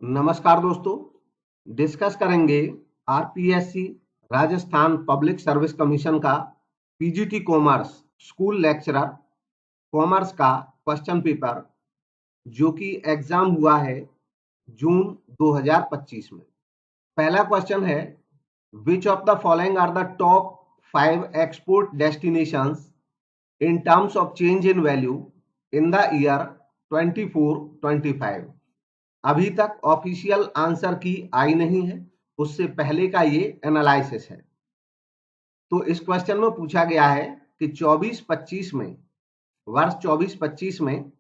नमस्कार दोस्तों, डिस्कस करेंगे RPSC Rajasthan public service commission का PGT commerce school lecturer commerce का क्वेश्चन पेपर जो कि एग्जाम हुआ है जून 2025 में। पहला क्वेश्चन है, which of the following are the top 5 export destinations in terms of change in value in the year 24-25। अभी तक ऑफिशियल आंसर की आई नहीं है, उससे पहले का ये एनालिसिस है। तो इस क्वेश्चन में पूछा गया है कि 24-25 में, वर्ष 24-25 में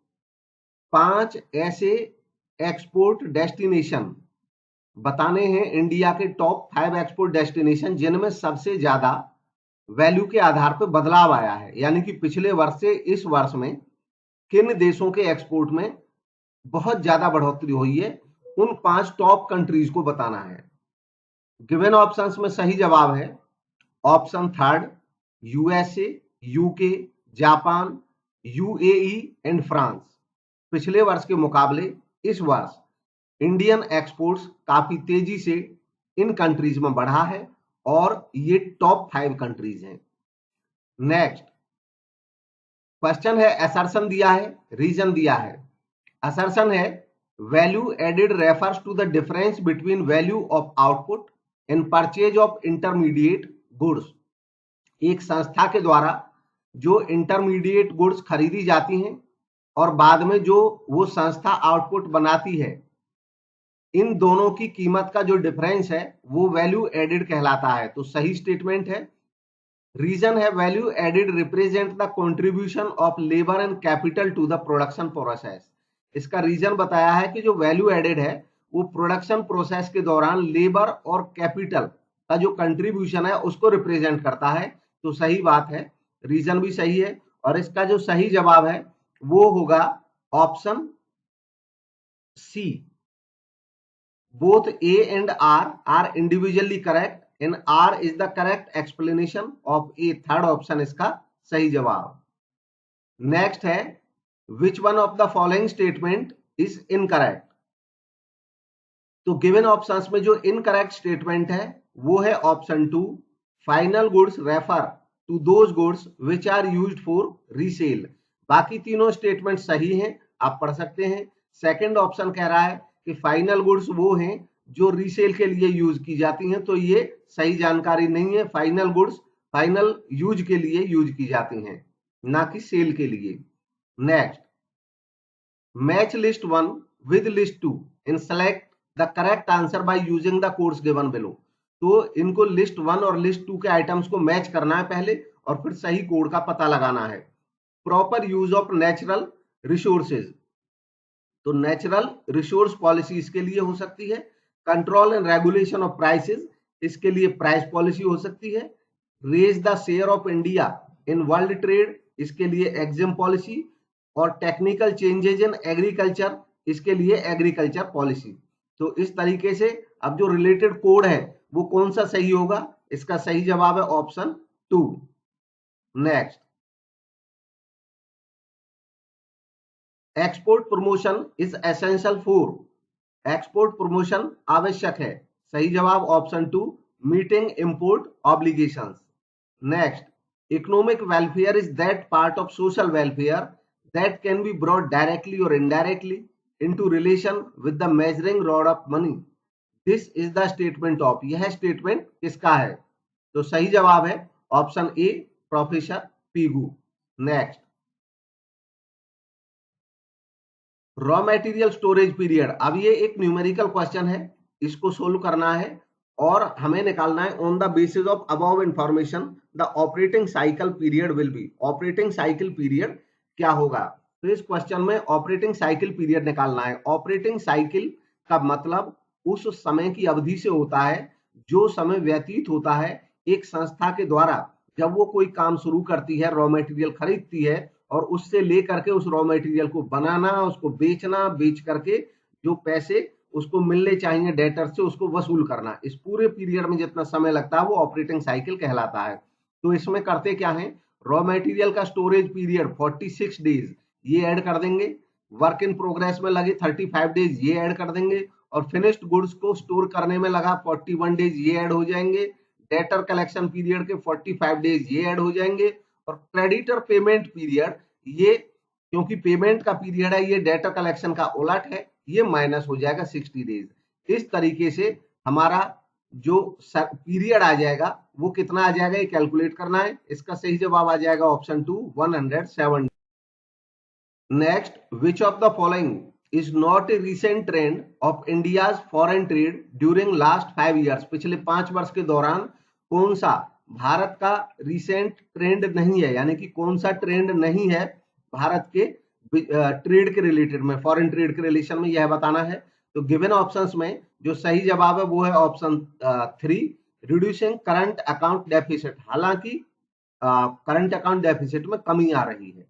5 ऐसे एक्सपोर्ट डेस्टिनेशन बताने हैं, इंडिया के टॉप 5 एक्सपोर्ट डेस्टिनेशन जिनमें सबसे ज्यादा वैल्यू के आधार पर बदलाव आया है, यानी कि पिछले वर्ष से इस वर्ष में किन देशों के एक्सपोर्ट में बहुत ज्यादा बढ़ोतरी हुई है, उन 5 टॉप कंट्रीज को बताना है। गिवन ऑप्शंस में सही जवाब है option third, USA, UK, Japan, UAE and France. पिछले वर्ष के मुकाबले इस वर्ष इंडियन एक्सपोर्ट्स काफी तेजी से इन कंट्रीज में बढ़ा है और ये टॉप 5 कंट्रीज हैं। नेक्स्ट क्वेश्चन है, असर्शन दिया है, रीजन दिया है। असर्शन है, value added refers to the difference between value of output and purchase of intermediate goods. एक संस्था के द्वारा जो इंटरमीडिएट गुड्स खरीदी जाती हैं और बाद में जो वो संस्था आउटपुट बनाती है, इन दोनों की कीमत का जो डिफरेंस है वो वैल्यू एडेड कहलाता है। तो सही स्टेटमेंट है। रीजन है, value added represent the contribution of labour and capital to the production process. इसका रीजन बताया है कि जो वैल्यू एडेड है वो प्रोडक्शन प्रोसेस के दौरान लेबर और कैपिटल का जो कंट्रीब्यूशन है उसको रिप्रेजेंट करता है। तो सही बात है, रीजन भी सही है और इसका जो सही जवाब है वो होगा option C. Both A and R are individually correct and R is the correct explanation of A। Third option इसका सही जवाब। नेक्स्ट है, which one of the following statement is incorrect। तो गिवन ऑप्शंस में जो इनकरेक्ट स्टेटमेंट है वो है option 2, final goods refer to those goods which are used for resale. बाकी तीनों स्टेटमेंट सही हैं, आप पढ़ सकते हैं। सेकंड ऑप्शन कह रहा है कि फाइनल गुड्स वो हैं जो रीसेल के लिए यूज की जाती हैं, तो ये सही जानकारी नहीं है। फाइनल गुड्स फाइनल यूज के लिए यूज की जाती हैं, ना कि सेल के लिए। Next, match list 1 with list 2 and select the correct answer by using the codes given below. तो इनको लिस्ट 1 और लिस्ट 2 के आइटम्स को मैच करना है पहले और फिर सही कोड का पता लगाना है। Proper use of natural resources, तो नेचुरल रिसोर्स पॉलिसी इसके लिए हो सकती है। Control and regulation of prices, इसके लिए प्राइस पॉलिसी हो सकती है। Raise the share of India in world trade, इसके लिए एग्जिम पॉलिसी। और टेक्निकल चेंजेस इन एग्रीकल्चर, इसके लिए एग्रीकल्चर पॉलिसी। तो इस तरीके से अब जो रिलेटेड कोड है वो कौन सा सही होगा, इसका सही जवाब है option 2। Next, export promotion is essential for, export promotion आवश्यक है। सही जवाब option 2, meeting import obligations. Next, economic welfare is that part of social welfare that can be brought directly or indirectly into relation with the measuring rod of money. This is the statement of, यह statement किसका है? तो सही जवाब है option A, professor Pigou. Next, raw material storage period. अब ये एक न्यूमेरिकल क्वेश्चन है, इसको सोल्व करना है और हमें निकालना है on the basis of above information the operating cycle period will be. Operating cycle period क्या होगा? तो इस क्वेश्चन में ऑपरेटिंग साइकिल पीरियड निकालना है। ऑपरेटिंग साइकिल का मतलब उस समय की अवधि से होता है जो समय व्यतीत होता है एक संस्था के द्वारा जब वो कोई काम शुरू करती है, रॉ मटेरियल खरीदती है और उससे लेकर के उस रॉ मटेरियल को बनाना, उसको बेचना, बेच करके जो पैसे उसको मिलने चाहिए डेटर से उसको वसूल करना, इस पूरे पीरियड में जितना समय लगता है वो ऑपरेटिंग साइकिल कहलाता है। तो इसमें करते क्या है, रॉ मटेरियल का स्टोरेज पीरियड 46 डेज ये ऐड कर देंगे, वर्क इन प्रोग्रेस में लगे 35 डेज ये ऐड कर देंगे और फिनिश्ड गुड्स को स्टोर करने में लगा 41 डेज, ये ऐड हो जाएंगे। डेटर कलेक्शन पीरियड के 45 डेज ये ऐड हो जाएंगे। और क्रेडिटर पेमेंट पीरियड, ये क्योंकि पेमेंट का पीरियड है, ये डेटर कलेक्शन का उलट है, ये माइनस हो जाएगा 60 डेज। इस तरीके से हमारा जो पीरियड आ जाएगा वो कितना आ जाएगा, ये कैलकुलेट करना है। इसका सही जवाब आ जाएगा option 2, 107। Next, which of the following is not A recent trend of India's foreign trade during last 5 years. पिछले 5 वर्ष के दौरान कौन सा भारत का रिसेंट ट्रेंड नहीं है, यानी कि कौन सा ट्रेंड नहीं है भारत के ट्रेड के रिलेटेड में, फॉरेन ट्रेड के रिलेशन में, यह बताना है। तो गिवन ऑप्शंस में जो सही जवाब है वो है option 3, reducing current account deficit. हालांकि करंट अकाउंट डेफिसिट में कमी आ रही है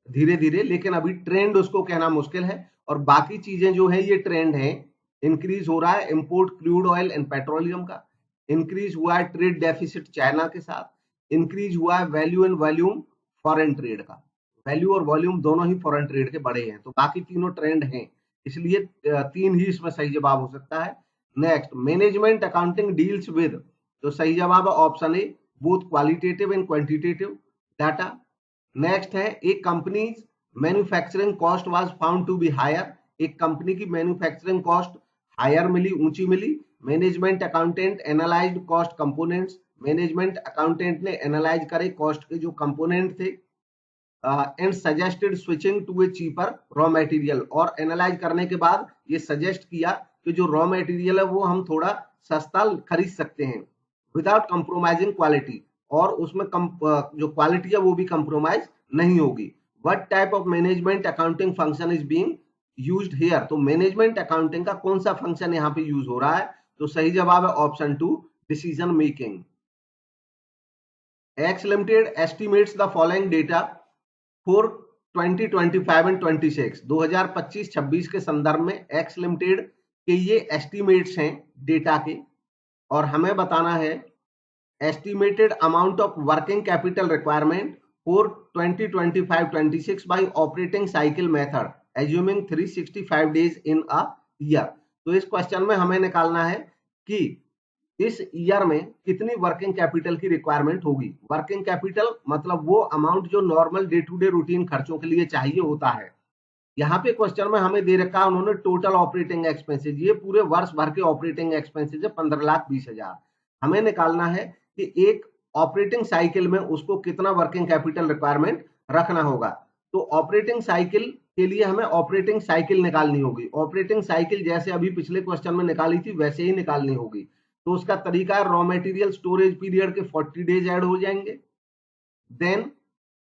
धीरे धीरे, लेकिन अभी ट्रेंड उसको कहना मुश्किल है। और बाकी चीजें जो है ये ट्रेंड है। इंक्रीज हो रहा है import crude oil and petroleum का, इंक्रीज हुआ है ट्रेड डेफिसिट चाइना के साथ, इंक्रीज हुआ है value and volume foreign trade का। वैल्यू और वॉल्यूम दोनों ही फॉरेन ट्रेड के बड़े हैं, तो बाकी तीनों ट्रेंड हैं, इसलिए 3 ही इसमें सही जवाब हो सकता है। Next, management accounting deals with, तो सही जवाब है option A, both qualitative and quantitative data. Next है, एक company manufacturing cost was found to be higher. एक कंपनी की मैन्युफैक्चरिंग कॉस्ट हायर मिली, ऊंची मिली। Management accountant analysed cost components, management accountant ने एनालाइज करे कॉस्ट के जो कंपोनेंट थे, and suggested switching to a cheaper raw material. और एनालाइज करने के बाद ये सजेस्ट किया कि जो रॉ मटेरियल है वो हम थोड़ा सस्ता खरीद सकते हैं विदाउट कंप्रोमाइजिंग क्वालिटी, और उसमें जो क्वालिटी है वो भी कंप्रोमाइज नहीं होगी। What type of management accounting function is being used here. तो मैनेजमेंट अकाउंटिंग का कौन सा फंक्शन यहाँ पे यूज हो रहा है, तो सही जवाब है option 2, decision making. X limited estimates the following data for 2025 and 26। 2025-26 के संदर्भ में एक्स लिमिटेड के ये एस्टिमेट्स हैं डेटा के, और हमें बताना है estimated amount of working capital requirement for 2025-26 by operating cycle method assuming 365 days in a year। तो इस क्वेश्चन में हमें निकालना है कि इस ईयर में कितनी वर्किंग कैपिटल की रिक्वायरमेंट होगी। वर्किंग कैपिटल मतलब वो अमाउंट जो normal day to day routine खर्चों के लिए चाहिए होता है। यहाँ पे क्वेश्चन में हमें दे रखा है उन्होंने टोटल ऑपरेटिंग एक्सपेंसेस, ये पूरे वर्ष भर के ऑपरेटिंग एक्सपेंसेस है 15,20,000। हमें निकालना है कि एक ऑपरेटिंग साइकिल में उसको कितना वर्किंग कैपिटल रिक्वायरमेंट रखना होगा। तो ऑपरेटिंग साइकिल के लिए हमें ऑपरेटिंग साइकिल निकालनी होगी। ऑपरेटिंग साइकिल जैसे अभी पिछले क्वेश्चन में निकाली थी वैसे ही निकालनी होगी। तो उसका तरीका है, रॉ मटेरियल स्टोरेज पीरियड के 40 डेज ऐड हो जाएंगे, देन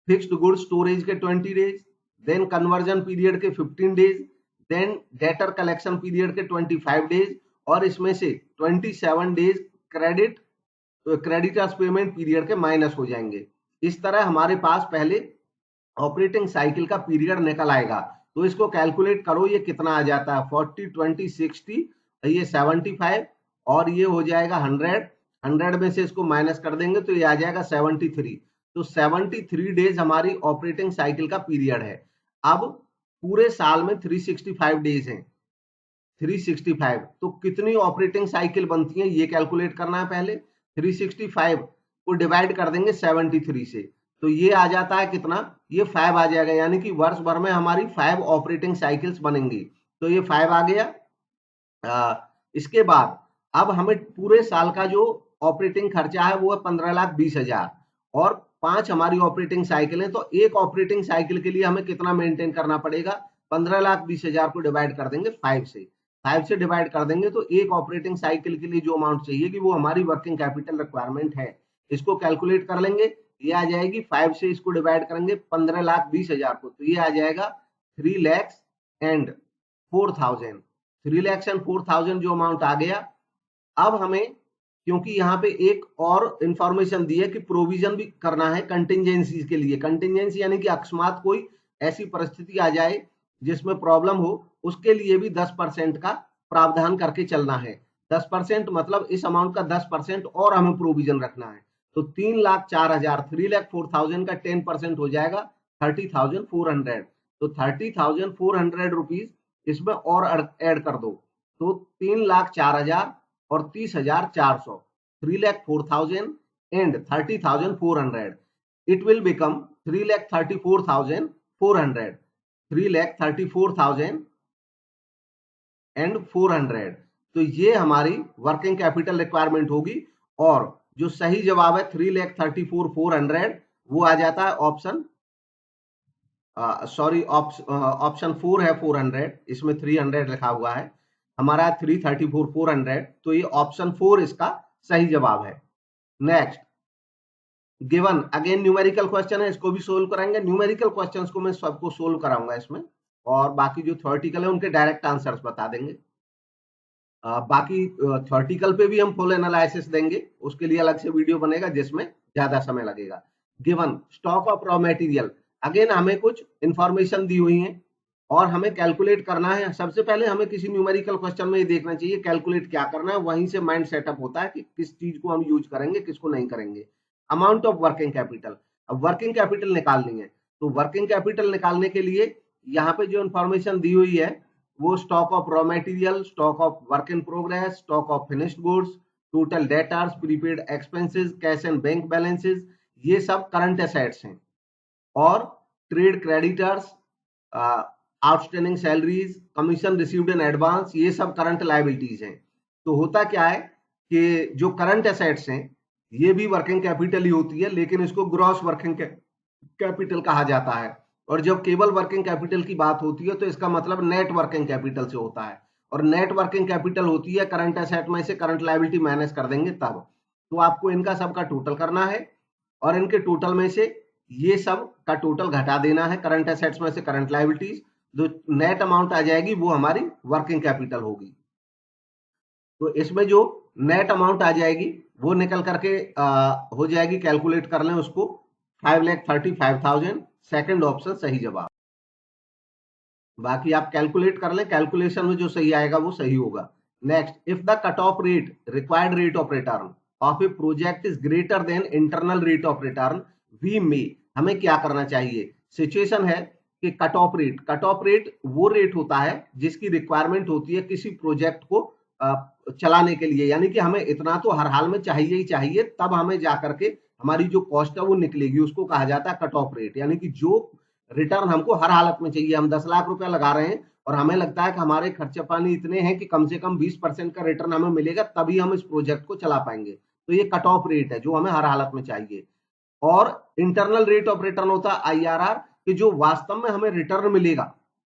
फिक्स्ड गुड स्टोरेज के 20 डेज, देन कन्वर्जन पीरियड के 15 days, then debtor collection period के 25 डेज, और इसमें से 27 डेज क्रेडिटर्स पेमेंट पीरियड के माइनस हो जाएंगे। इस तरह हमारे पास पहले ऑपरेटिंग साइकिल का पीरियड निकल आएगा। तो इसको कैलकुलेट करो, ये कितना आ जाता है, 40 20 60, ये 75, और ये हो जाएगा 100 में से इसको माइनस कर देंगे तो ये आ जाएगा 73। तो 73 डेज हमारी ऑपरेटिंग साइकिल का पीरियड है। अब पूरे साल में 365 डेज हैं, 365, तो कितनी ऑपरेटिंग साइकिल बनती है ये कैलकुलेट करना है पहले। 365 को डिवाइड कर देंगे 73 से, तो ये आ जाता है कितना, ये 5 आ जाएगा, यानी कि वर्ष भर में हमारी 5 ऑपरेटिंग साइकिल्स बनेंगी। तो ये 5 आ गया। इसके बाद अब हमें पूरे साल का जो ऑपरेटिंग खर्चा है वो है 15,20,000, और 5 हमारी ऑपरेटिंग साइकिल है, तो एक ऑपरेटिंग साइकिल के लिए हमें कितना मेंटेन करना पड़ेगा, 15,20,000 को डिवाइड कर देंगे 5 से, 5 से डिवाइड कर देंगे तो एक ऑपरेटिंग साइकिल के लिए जो अमाउंट चाहिए कि वो हमारी वर्किंग कैपिटल रिक्वायरमेंट है। इसको कैलकुलेट कर लेंगे, ये आ जाएगी 5 से इसको डिवाइड करेंगे 15,20,000 को, तो ये आ जाएगा 3,04,000। 3,04,000 जो अमाउंट आ गया। अब हमें, क्योंकि यहाँ पे एक और इंफॉर्मेशन दी है कि प्रोविजन भी करना है कंटिंजेंसी के लिए। कंटिंजेंसी यानी कि अकस्मात कोई ऐसी परिस्थिति आ जाए जिसमें प्रॉब्लम हो, उसके लिए भी 10% का प्रावधान करके चलना है। 10% मतलब इस अमाउंट का 10% और हमें प्रोविजन रखना है। तो 3,04,000, 3,04,000 का 10% हो जाएगा 30,400। तो 30,400 रुपीज इसमें और ऐड कर दो तो 3,04,000 और 30,400, 3,04,000 and 30,400. It will become 3,34,400, 3,34,000 and 400. तो ये हमारी वर्किंग कैपिटल रिक्वायरमेंट होगी और जो सही जवाब है 3,34,400 वो आ जाता है ऑप्शन सॉरी ऑप्शन 4 है 400, इसमें 300 लिखा हुआ है, हमारा 3,34,400, तो ये ऑप्शन 4 इसका सही जवाब है। Next given, again numerical question है, इसको भी सोल्व कराएंगे। न्यूमेरिकल क्वेश्चंस को मैं सबको सोल्व कराऊंगा इसमें, और बाकी जो थ्योरेटिकल है उनके डायरेक्ट आंसर्स बता देंगे। बाकी थ्योरेटिकल पे भी हम फुल एनालिसिस देंगे, उसके लिए अलग से वीडियो बनेगा जिसमें ज्यादा समय लगेगा। Given stock of raw material, again हमें कुछ इंफॉर्मेशन दी हुई है और हमें कैलकुलेट करना है। सबसे पहले हमें किसी न्यूमेरिकल क्वेश्चन में ये देखना चाहिए कैलकुलेट क्या करना है, वहीं से माइंड सेटअप होता है कि किस चीज को हम यूज करेंगे किसको नहीं करेंगे। अमाउंट ऑफ वर्किंग कैपिटल, अब वर्किंग कैपिटल निकालनी है तो वर्किंग कैपिटल निकालने के लिए यहाँ पे जो इंफॉर्मेशन दी हुई है वो stock of raw material, stock of work in progress, stock of finished goods, total debtors, prepaid expenses, cash and bank balances, ये सब करंट एसेट्स हैं। और trade creditors, outstanding salaries, commission received in advance, ये सब current liabilities हैं। तो होता क्या है कि जो करंट एसेट्स हैं ये भी वर्किंग कैपिटल ही होती है, लेकिन इसको ग्रॉस वर्किंग कैपिटल कहा जाता है। और जब केवल वर्किंग कैपिटल की बात होती है तो इसका मतलब नेट वर्किंग कैपिटल से होता है, और नेट वर्किंग कैपिटल होती है करंट एसेट में से करंट लायबिलिटी माइनस कर देंगे तब। तो आपको इनका सबका टोटल करना है और इनके टोटल में से ये सब का टोटल घटा देना है, करंट एसेट्स में से करंट लायबिलिटीज, जो नेट अमाउंट आ जाएगी वो हमारी वर्किंग कैपिटल होगी। तो इसमें जो नेट अमाउंट आ जाएगी वो निकल करके हो जाएगी, कैलकुलेट कर लें उसको, 5,35,000, सेकंड ऑप्शन सही जवाब। बाकी आप कैलकुलेट कर लें, कैलकुलेशन में जो सही आएगा वो सही होगा। Next, if the cut off rate, required rate of return of a project is greater than internal rate of return, we may, हमें क्या करना चाहिए। सिचुएशन है कि कट ऑफ रेट वो रेट होता है जिसकी रिक्वायरमेंट होती है किसी प्रोजेक्ट को चलाने के लिए, यानी कि हमें इतना तो हर हाल में चाहिए ही चाहिए, तब हमें जाकर के हमारी जो कॉस्ट है वो निकलेगी, उसको कहा जाता है कट ऑफ रेट। यानी कि जो रिटर्न हमको हर हालत में चाहिए, हम 10 लाख रुपया लगा रहे हैं और हमें लगता है कि हमारे खर्चे पानी इतने हैं कि कम से कम 20% का रिटर्न हमें मिलेगा तभी हम इस प्रोजेक्ट को चला पाएंगे, तो ये कट ऑफ रेट है जो हमें हर हालत में चाहिए। और इंटरनल रेट ऑफ रिटर्न होता है IRR, कि जो वास्तव में हमें रिटर्न मिलेगा,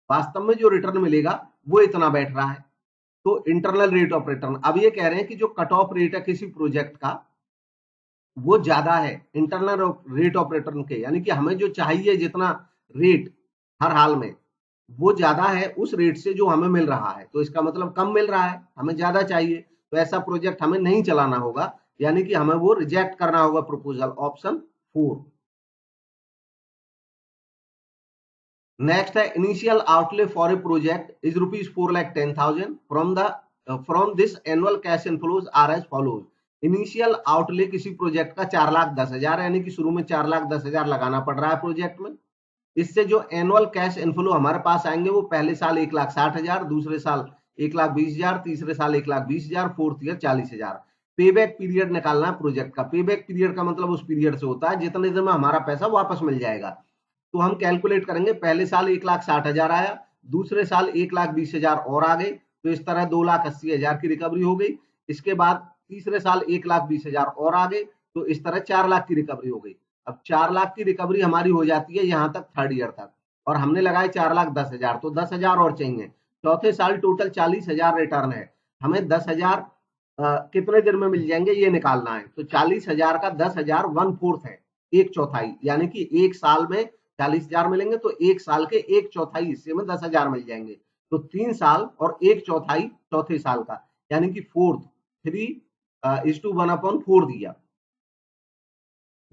वास्तव में जो रिटर्न मिलेगा वो इतना बैठ रहा है, तो इंटरनल रेट ऑफ रिटर्न। अब ये कह रहे हैं कि जो कट ऑफ रेट है किसी प्रोजेक्ट का वो ज्यादा है इंटरनल रेट ऑफ रिटर्न के, यानी कि हमें जो चाहिए जितना रेट हर हाल में वो ज्यादा है उस रेट से जो हमें मिल रहा है, तो इसका मतलब कम मिल रहा है, हमें ज्यादा चाहिए, तो ऐसा प्रोजेक्ट हमें नहीं चलाना होगा, यानी कि हमें वो रिजेक्ट करना होगा प्रपोजल, ऑप्शन 4। नेक्स्ट है, initial outlay for a project is ₹4,10,000 from this annual cash inflows are as follows. Initial outlay किसी प्रोजेक्ट का 4,10,000, यानी कि शुरू में 4,10,000 लगाना पड़ रहा है प्रोजेक्ट में। इससे जो एनुअल कैश इनफ्लो हमारे पास आएंगे वो पहले साल 1,60,000, दूसरे साल 1,20,000, तीसरे साल 1,20,000, फोर्थ ईयर 40,000। पेबैक पीरियड निकालना है प्रोजेक्ट का। पेबैक पीरियड का मतलब उस पीरियड से होता है जितने दिन में हमारा पैसा वापस मिल जाएगा। तो हम कैलकुलेट करेंगे, पहले साल 1,60,000 आया, दूसरे साल 1,20,000 और आ गए, तो इस तरह 2,80,000 की रिकवरी हो गई। इसके बाद तीसरे साल 1,20,000 और आ गए, तो इस तरह 4 लाख की रिकवरी हो गई। अब 4 लाख की रिकवरी हमारी हो जाती है यहाँ तक, थर्ड ईयर तक, और हमने लगाए 4,10,000, तो 10,000 और चाहिए। चौथे साल टोटल 40,000 रिटर्न है, हमें 10,000 कितने दिन में मिल जाएंगे ये निकालना है। तो 40,000 का 10,000 1/4 है, एक चौथाई, यानी कि एक साल में 40,000 मिलेंगे, तो एक साल के एक चौथाई हिस्से में 10,000 मिल जाएंगे। तो 3 साल और एक चौथाई चौथे साल का, यानी कि फोर्थ, 3:1/4 दिया।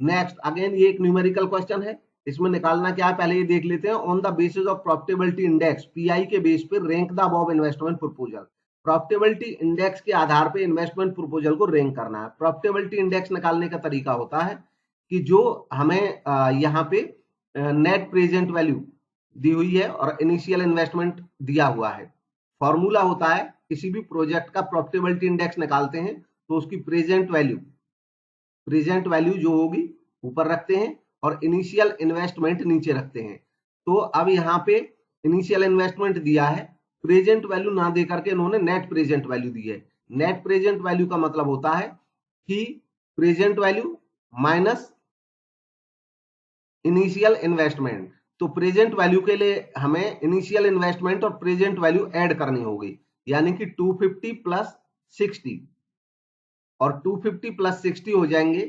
नेक्स्ट, अगेन ये एक न्यूमेरिकल क्वेश्चन है, इसमें निकालना क्या है पहले ये देख लेते हैं। On the basis of profitability index, PI के बेस पर rank the above investment proposal. Profitability index के आधार पे इन्वेस्टमेंट प्रपोजल को रैंक करना है। प्रॉफिटेबिलिटी इंडेक्स निकालने का तरीका होता है कि जो हमें यहाँ पे नेट प्रेजेंट वैल्यू, दी हुई है और इनिशियल इन्वेस्टमेंट दिया हुआ है। फॉर्मूला होता है किसी भी प्रोजेक्ट का प्रॉफिटेबिलिटी इंडेक्स निकालते हैं तो उसकी प्रेजेंट वैल्यू जो होगी ऊपर रखते हैं और इनिशियल इन्वेस्टमेंट नीचे रखते हैं। तो अब यहाँ पे इनिशियल इन्वेस्टमेंट दिया है, प्रेजेंट वैल्यू ना दे करके इन्होंने नेट प्रेजेंट वैल्यू दी है। नेट प्रेजेंट वैल्यू का मतलब होता है कि present value minus initial investment. तो प्रेजेंट वैल्यू के लिए हमें इनिशियल इन्वेस्टमेंट और प्रेजेंट वैल्यू ऐड करनी होगी, यानी कि 250 प्लस 60 और 250 प्लस 60 हो जाएंगे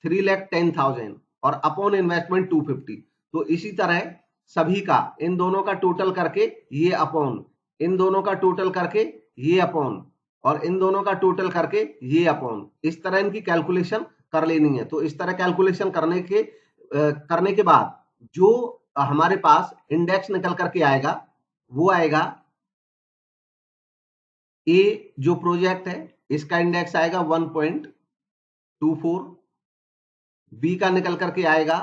3,10,000 और अपॉन इन्वेस्टमेंट 250। तो इसी तरह सभी का इन दोनों का टोटल करके ये अपॉन, इन दोनों का टोटल करके ये अपॉन और इन दोनों का टोटल करके ये अपॉन, इस तरह इनकी कैलकुलेशन कर लेनी है। तो इस तरह कैलकुलेशन करने के बाद जो हमारे पास इंडेक्स निकल करके आएगा वो आएगा, ए जो प्रोजेक्ट है इसका इंडेक्स आएगा 1.24, बी का निकल करके आएगा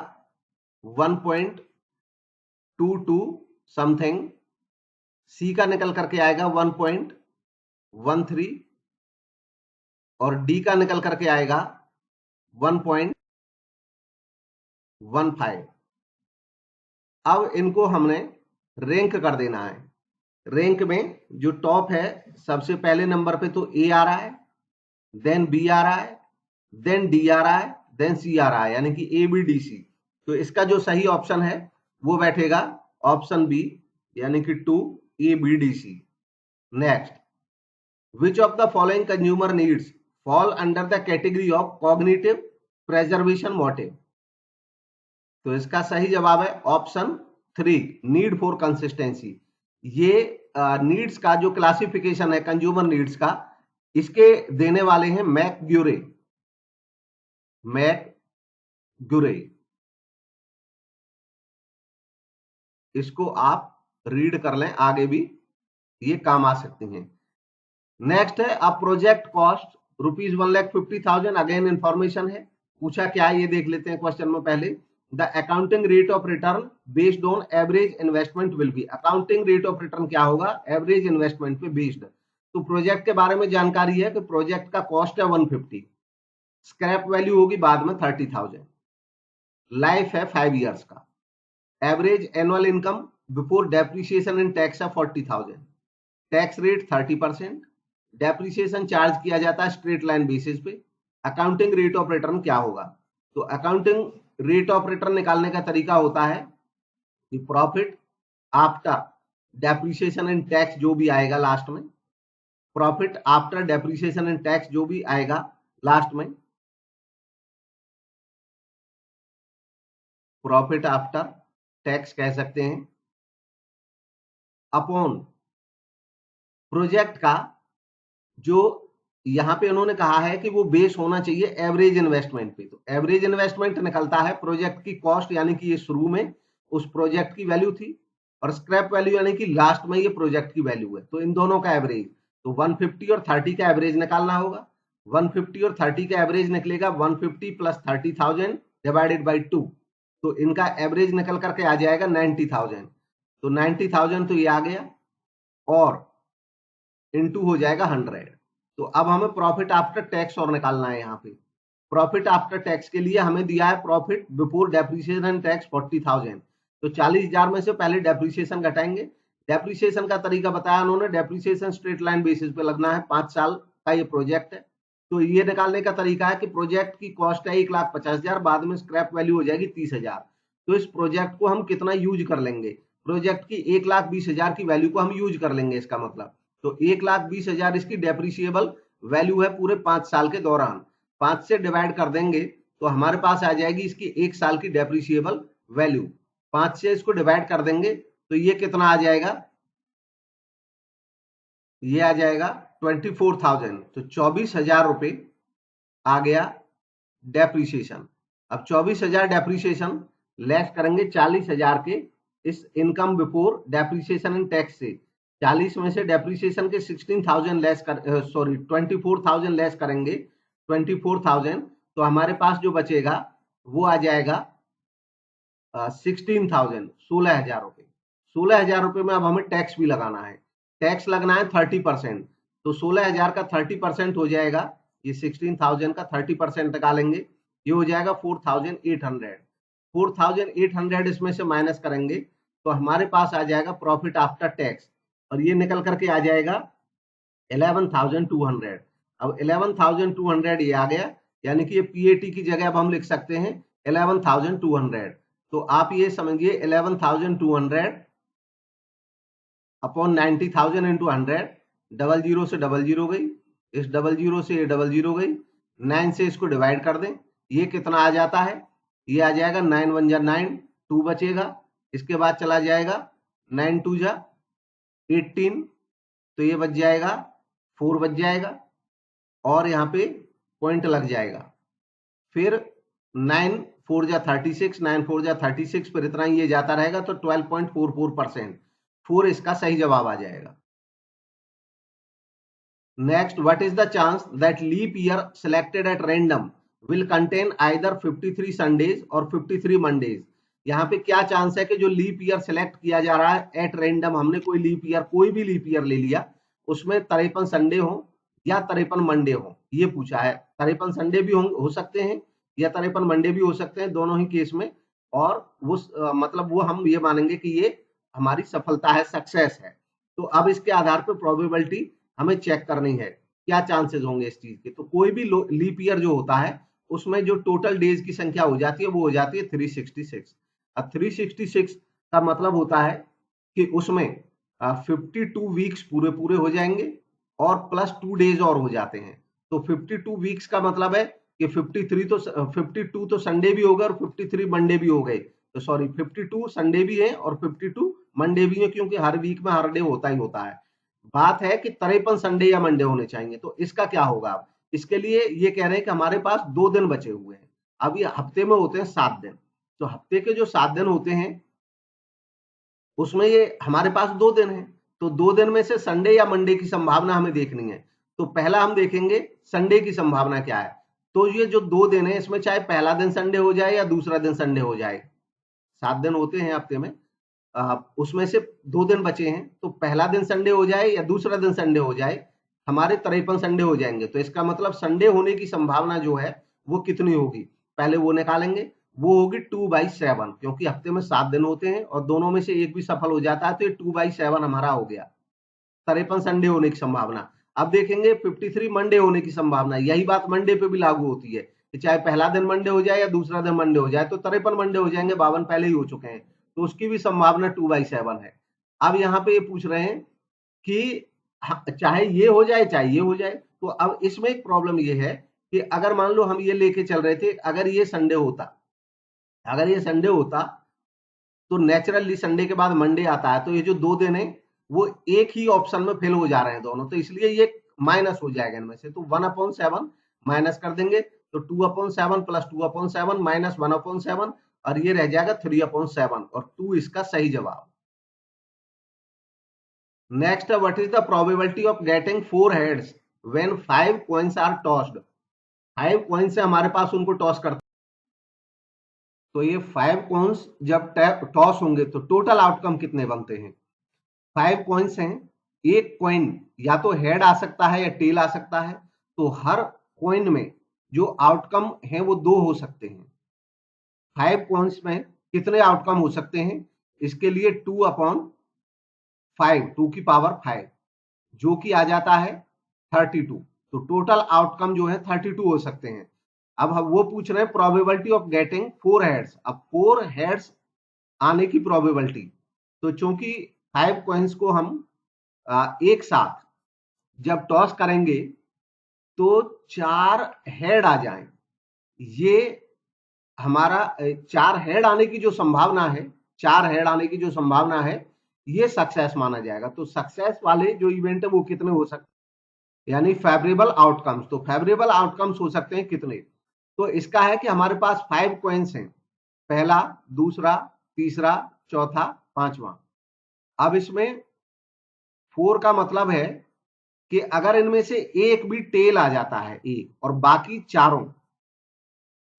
1.22 समथिंग, सी का निकल करके आएगा 1.13 और डी का निकल करके आएगा 1.15। अब इनको हमने रैंक कर देना है। रैंक में जो टॉप है सबसे पहले नंबर पे तो ए आ रहा है, देन बी आ रहा है, देन डी आ रहा है, देन सी आ रहा है, यानी कि ए बी डी सी। तो इसका जो सही ऑप्शन है वो बैठेगा ऑप्शन बी, यानी कि 2 A B D C. Next, which of the following consumer needs fall under the category of cognitive preservation motive. तो इसका सही जवाब है ऑप्शन 3, नीड फॉर कंसिस्टेंसी। ये नीड्स का जो क्लासिफिकेशन है कंज्यूमर नीड्स का, इसके देने वाले हैं मैकग्यूरे। इसको आप रीड कर लें, आगे भी ये काम आ सकती हैं। नेक्स्ट है a project cost ₹1,50,000। Again information है, पूछा क्या है ये देख लेते हैं क्वेश्चन में पहले। The accounting rate of return based on average investment will be. Accounting rate of return क्या होगा, एवरेज इन्वेस्टमेंट पे बेस्ड। तो प्रोजेक्ट के बारे में जानकारी है कि प्रोजेक्ट का कॉस्ट है 150, स्क्रैप वैल्यू होगी बाद में 30,000, लाइफ है 5 इयर्स का, average annual income before depreciation and tax है 40,000, टैक्स रेट 30%, डेप्रिसिएशन चार्ज किया जाता है स्ट्रेट लाइन बेसिस पे। अकाउंटिंग रेट ऑफ रिटर्न क्या होगा, तो अकाउंटिंग रेट ऑफ रिटर्न निकालने का तरीका होता है कि profit after depreciation and tax जो भी आएगा लास्ट में, profit after depreciation and tax जो भी आएगा लास्ट में, प्रॉफिट आफ्टर टैक्स कह सकते हैं, अपॉन प्रोजेक्ट का जो यहां पे उन्होंने कहा है कि वो बेस होना चाहिए एवरेज इन्वेस्टमेंट पे। तो एवरेज इन्वेस्टमेंट निकलता है प्रोजेक्ट की कॉस्ट, यानी कि ये शुरू में उस प्रोजेक्ट की वैल्यू थी, और स्क्रैप वैल्यू यानी कि लास्ट में ये प्रोजेक्ट की वैल्यू है। तो इन दोनों का एवरेज, तो 150 और 30 का एवरेज निकालना होगा। 150 और 30 का एवरेज निकलेगा 150 प्लस 30,000 डिवाइडेड बाई 2। तो इनका एवरेज निकल करके आ जाएगा 90,000। तो 90,000 तो ये आ गया और इनटू हो जाएगा 100। तो अब हमें प्रॉफिट आफ्टर टैक्स और निकालना है। यहाँ पे प्रॉफिट आफ्टर टैक्स के लिए हमें दिया है profit before depreciation and tax 40,000। तो 40,000 में से पहले डेप्रिसिएशन घटाएंगे। डेप्रिसिएशन का तरीका बताया उन्होंने, डेप्रिसिएशन स्ट्रेट लाइन बेसिस पे लगना है, 5 साल का ये प्रोजेक्ट है। तो ये निकालने का तरीका है कि प्रोजेक्ट की कॉस्ट है 1,50,000, बाद में स्क्रैप वैल्यू हो जाएगी 30,000। तो इस प्रोजेक्ट को हम कितना यूज कर लेंगे, प्रोजेक्ट की 1,20,000 की वैल्यू को हम यूज कर लेंगे, इसका मतलब। तो 1,20,000 इसकी डेप्रिशिएबल वैल्यू है पूरे 5 साल के दौरान। 5 से डिवाइड कर देंगे तो हमारे पास आ जाएगी इसकी 1 साल की डेप्रिशिएबल वैल्यू। 5 से इसको डिवाइड कर देंगे तो ये कितना आ जाएगा, ये आ जाएगा 24,000। तो 24,000 रुपए आ गया डेप्रिसिएशन। अब 24,000 डेप्रिसिएशन लेस करेंगे 40,000 के इस income before depreciation and tax से। 40 में से डेप्रिसिएशन के 16,000 लेस कर 24,000 लेस करेंगे 24,000, तो हमारे पास जो बचेगा वो आ जाएगा 16,000, 16,000 रुपए। 16,000 रुपए में अब हमें टैक्स भी लगाना है, टैक्स लगना है 30%। तो 16,000 का 30% हो जाएगा, ये 16,000 का 30% निकालेंगे, ये हो जाएगा 4,800। 4,800 इसमें से माइनस करेंगे तो हमारे पास आ जाएगा प्रॉफिट आफ्टर टैक्स, और ये निकल करके आ जाएगा 11,200। अब 11,200 ये आ गया, यानी कि ये पीएटी की जगह अब हम लिख सकते हैं 11,200। तो आप ये समझिए 11,200 अपॉन 90,000 इंटू 100, डबल जीरो से डबल जीरो गई, इस डबल जीरो से ये डबल जीरो गई, 9 से इसको डिवाइड कर दें, ये कितना आ जाता है, ये आ जाएगा 9 1 जा 9, 2 बचेगा, इसके बाद चला जाएगा 9 2 जा 18, तो ये बच जाएगा 4 बच जाएगा, और यहाँ पे पॉइंट लग जाएगा, फिर 9 4 जा 36, 9 4 जा 36, फिर इतना ये जाता रहेगा, तो 12.44%, 4 इसका सही जवाब आ जाएगा। Next, what is the chance that leap year selected at random will contain either 53 Sundays और 53 मंडेज। यहाँ पे क्या चांस है कि जो लीप ईयर सिलेक्ट किया जा रहा है एट रैंडम, हमने कोई लीप ईयर, कोई भी लीप ईयर ले लिया, उसमें 53 संडे हो या 53 मंडे हो, ये पूछा है। 53 संडे भी हो सकते हैं या 53 मंडे भी हो सकते हैं, दोनों ही केस में, और वो मतलब वो हम ये मानेंगे कि ये हमारी सफलता है, सक्सेस है। तो अब इसके आधार पर प्रोबेबिलिटी हमें चेक करनी है क्या चांसेस होंगे इस चीज के। तो कोई भी लीप ईयर जो होता है उसमें जो टोटल डेज की संख्या हो जाती है वो हो जाती है 366। अब 366 का मतलब होता है कि उसमें 52 वीक्स पूरे पूरे हो जाएंगे और प्लस 2 डेज और हो जाते हैं। तो 52 वीक्स का मतलब है कि 52 तो संडे भी होगा और 53 मंडे भी हो गए। तो सॉरी, 52 संडे भी है और 52 मंडे भी है, क्योंकि हर वीक में हर डे होता ही होता है। बात है कि 53 संडे या मंडे होने चाहिए। तो इसका क्या होगा, इसके लिए ये कह रहे हैं कि हमारे पास 2 दिन बचे हुए हैं। अब ये हफ्ते में होते हैं 7 दिन, तो हफ्ते के जो 7 दिन होते हैं उसमें ये हमारे पास 2 दिन है, तो 2 दिन में से संडे या मंडे की संभावना हमें देखनी है। तो पहला हम देखेंगे संडे की संभावना क्या है। तो ये जो 2 दिन है इसमें चाहे पहला दिन संडे हो जाए या दूसरा दिन संडे हो जाए, 7 दिन होते हैं हफ्ते में, उसमें से 2 दिन बचे हैं, तो पहला दिन संडे हो जाए या दूसरा दिन संडे हो जाए, हमारे 53 संडे हो जाएंगे। तो इसका मतलब संडे होने की संभावना जो है वो कितनी होगी, पहले वो निकालेंगे, वो होगी 2/7, क्योंकि हफ्ते में 7 दिन होते हैं और दोनों में से एक भी सफल हो जाता है, तो ये 2/7 हमारा हो गया 53 संडे होने की संभावना। अब देखेंगे 53 मंडे होने की संभावना, यही बात मंडे पे भी लागू होती है कि चाहे पहला दिन मंडे हो जाए या दूसरा दिन मंडे हो जाए, तो 53 मंडे हो जाएंगे, 52 पहले ही हो चुके हैं, तो उसकी भी संभावना 2/7 है। अब यहाँ पे ये पूछ रहे हैं कि चाहे ये हो जाए चाहे ये हो जाए। तो अब इसमें एक प्रॉब्लम ये है कि अगर मान लो हम ये लेके चल रहे थे, अगर ये संडे होता, अगर ये संडे होता तो नेचुरली संडे के बाद मंडे आता है, तो ये जो 2 दिन है वो एक ही ऑप्शन में फेल हो जा रहे हैं दोनों, तो इसलिए ये माइनस हो जाएगा इनमें से। तो 1/7 माइनस कर देंगे, तो 2/7 प्लस 2/7 माइनस 1/7, और ये रह जाएगा 3/7, और 2 इसका सही जवाब। Next, what is the probability of getting 4 heads when 5 coins are tossed. 5 coins से हमारे पास उनको टॉस करते, तो ये 5 कॉइन्स जब टॉस होंगे तो टोटल आउटकम कितने बनते हैं। 5 कॉइन्स हैं, एक कॉइन या तो हेड आ सकता है या टेल आ सकता है, तो हर कॉइन में जो आउटकम है वो 2 हो सकते हैं। 5 कॉइन्स में कितने आउटकम हो सकते हैं, इसके लिए 2/5, 2 की पावर 5, जो कि आ जाता है 32। तो टोटल आउटकम जो है 32 हो सकते हैं। अब हम वो पूछ रहे हैं प्रोबेबिलिटी ऑफ गेटिंग 4 हेड्स। अब 4 हेड्स आने की प्रोबेबिलिटी, तो चूंकि 5 कॉइन्स को हम एक साथ जब टॉस करेंगे तो 4 हेड आ जाएं, ये हमारा 4 हेड आने की जो संभावना है, 4 हेड आने की जो संभावना है, ये सक्सेस माना जाएगा। तो सक्सेस वाले जो इवेंट है वो कितने हो सकते हैं, यानी फेवरेबल आउटकम्स। तो फेवरेबल आउटकम्स हो सकते हैं कितने, तो इसका है कि हमारे पास 5 कॉइन्स हैं, पहला, दूसरा, तीसरा, चौथा, पांचवा। अब इसमें 4 का मतलब है कि अगर इनमें से एक भी टेल आ जाता है, एक, और बाकी चारों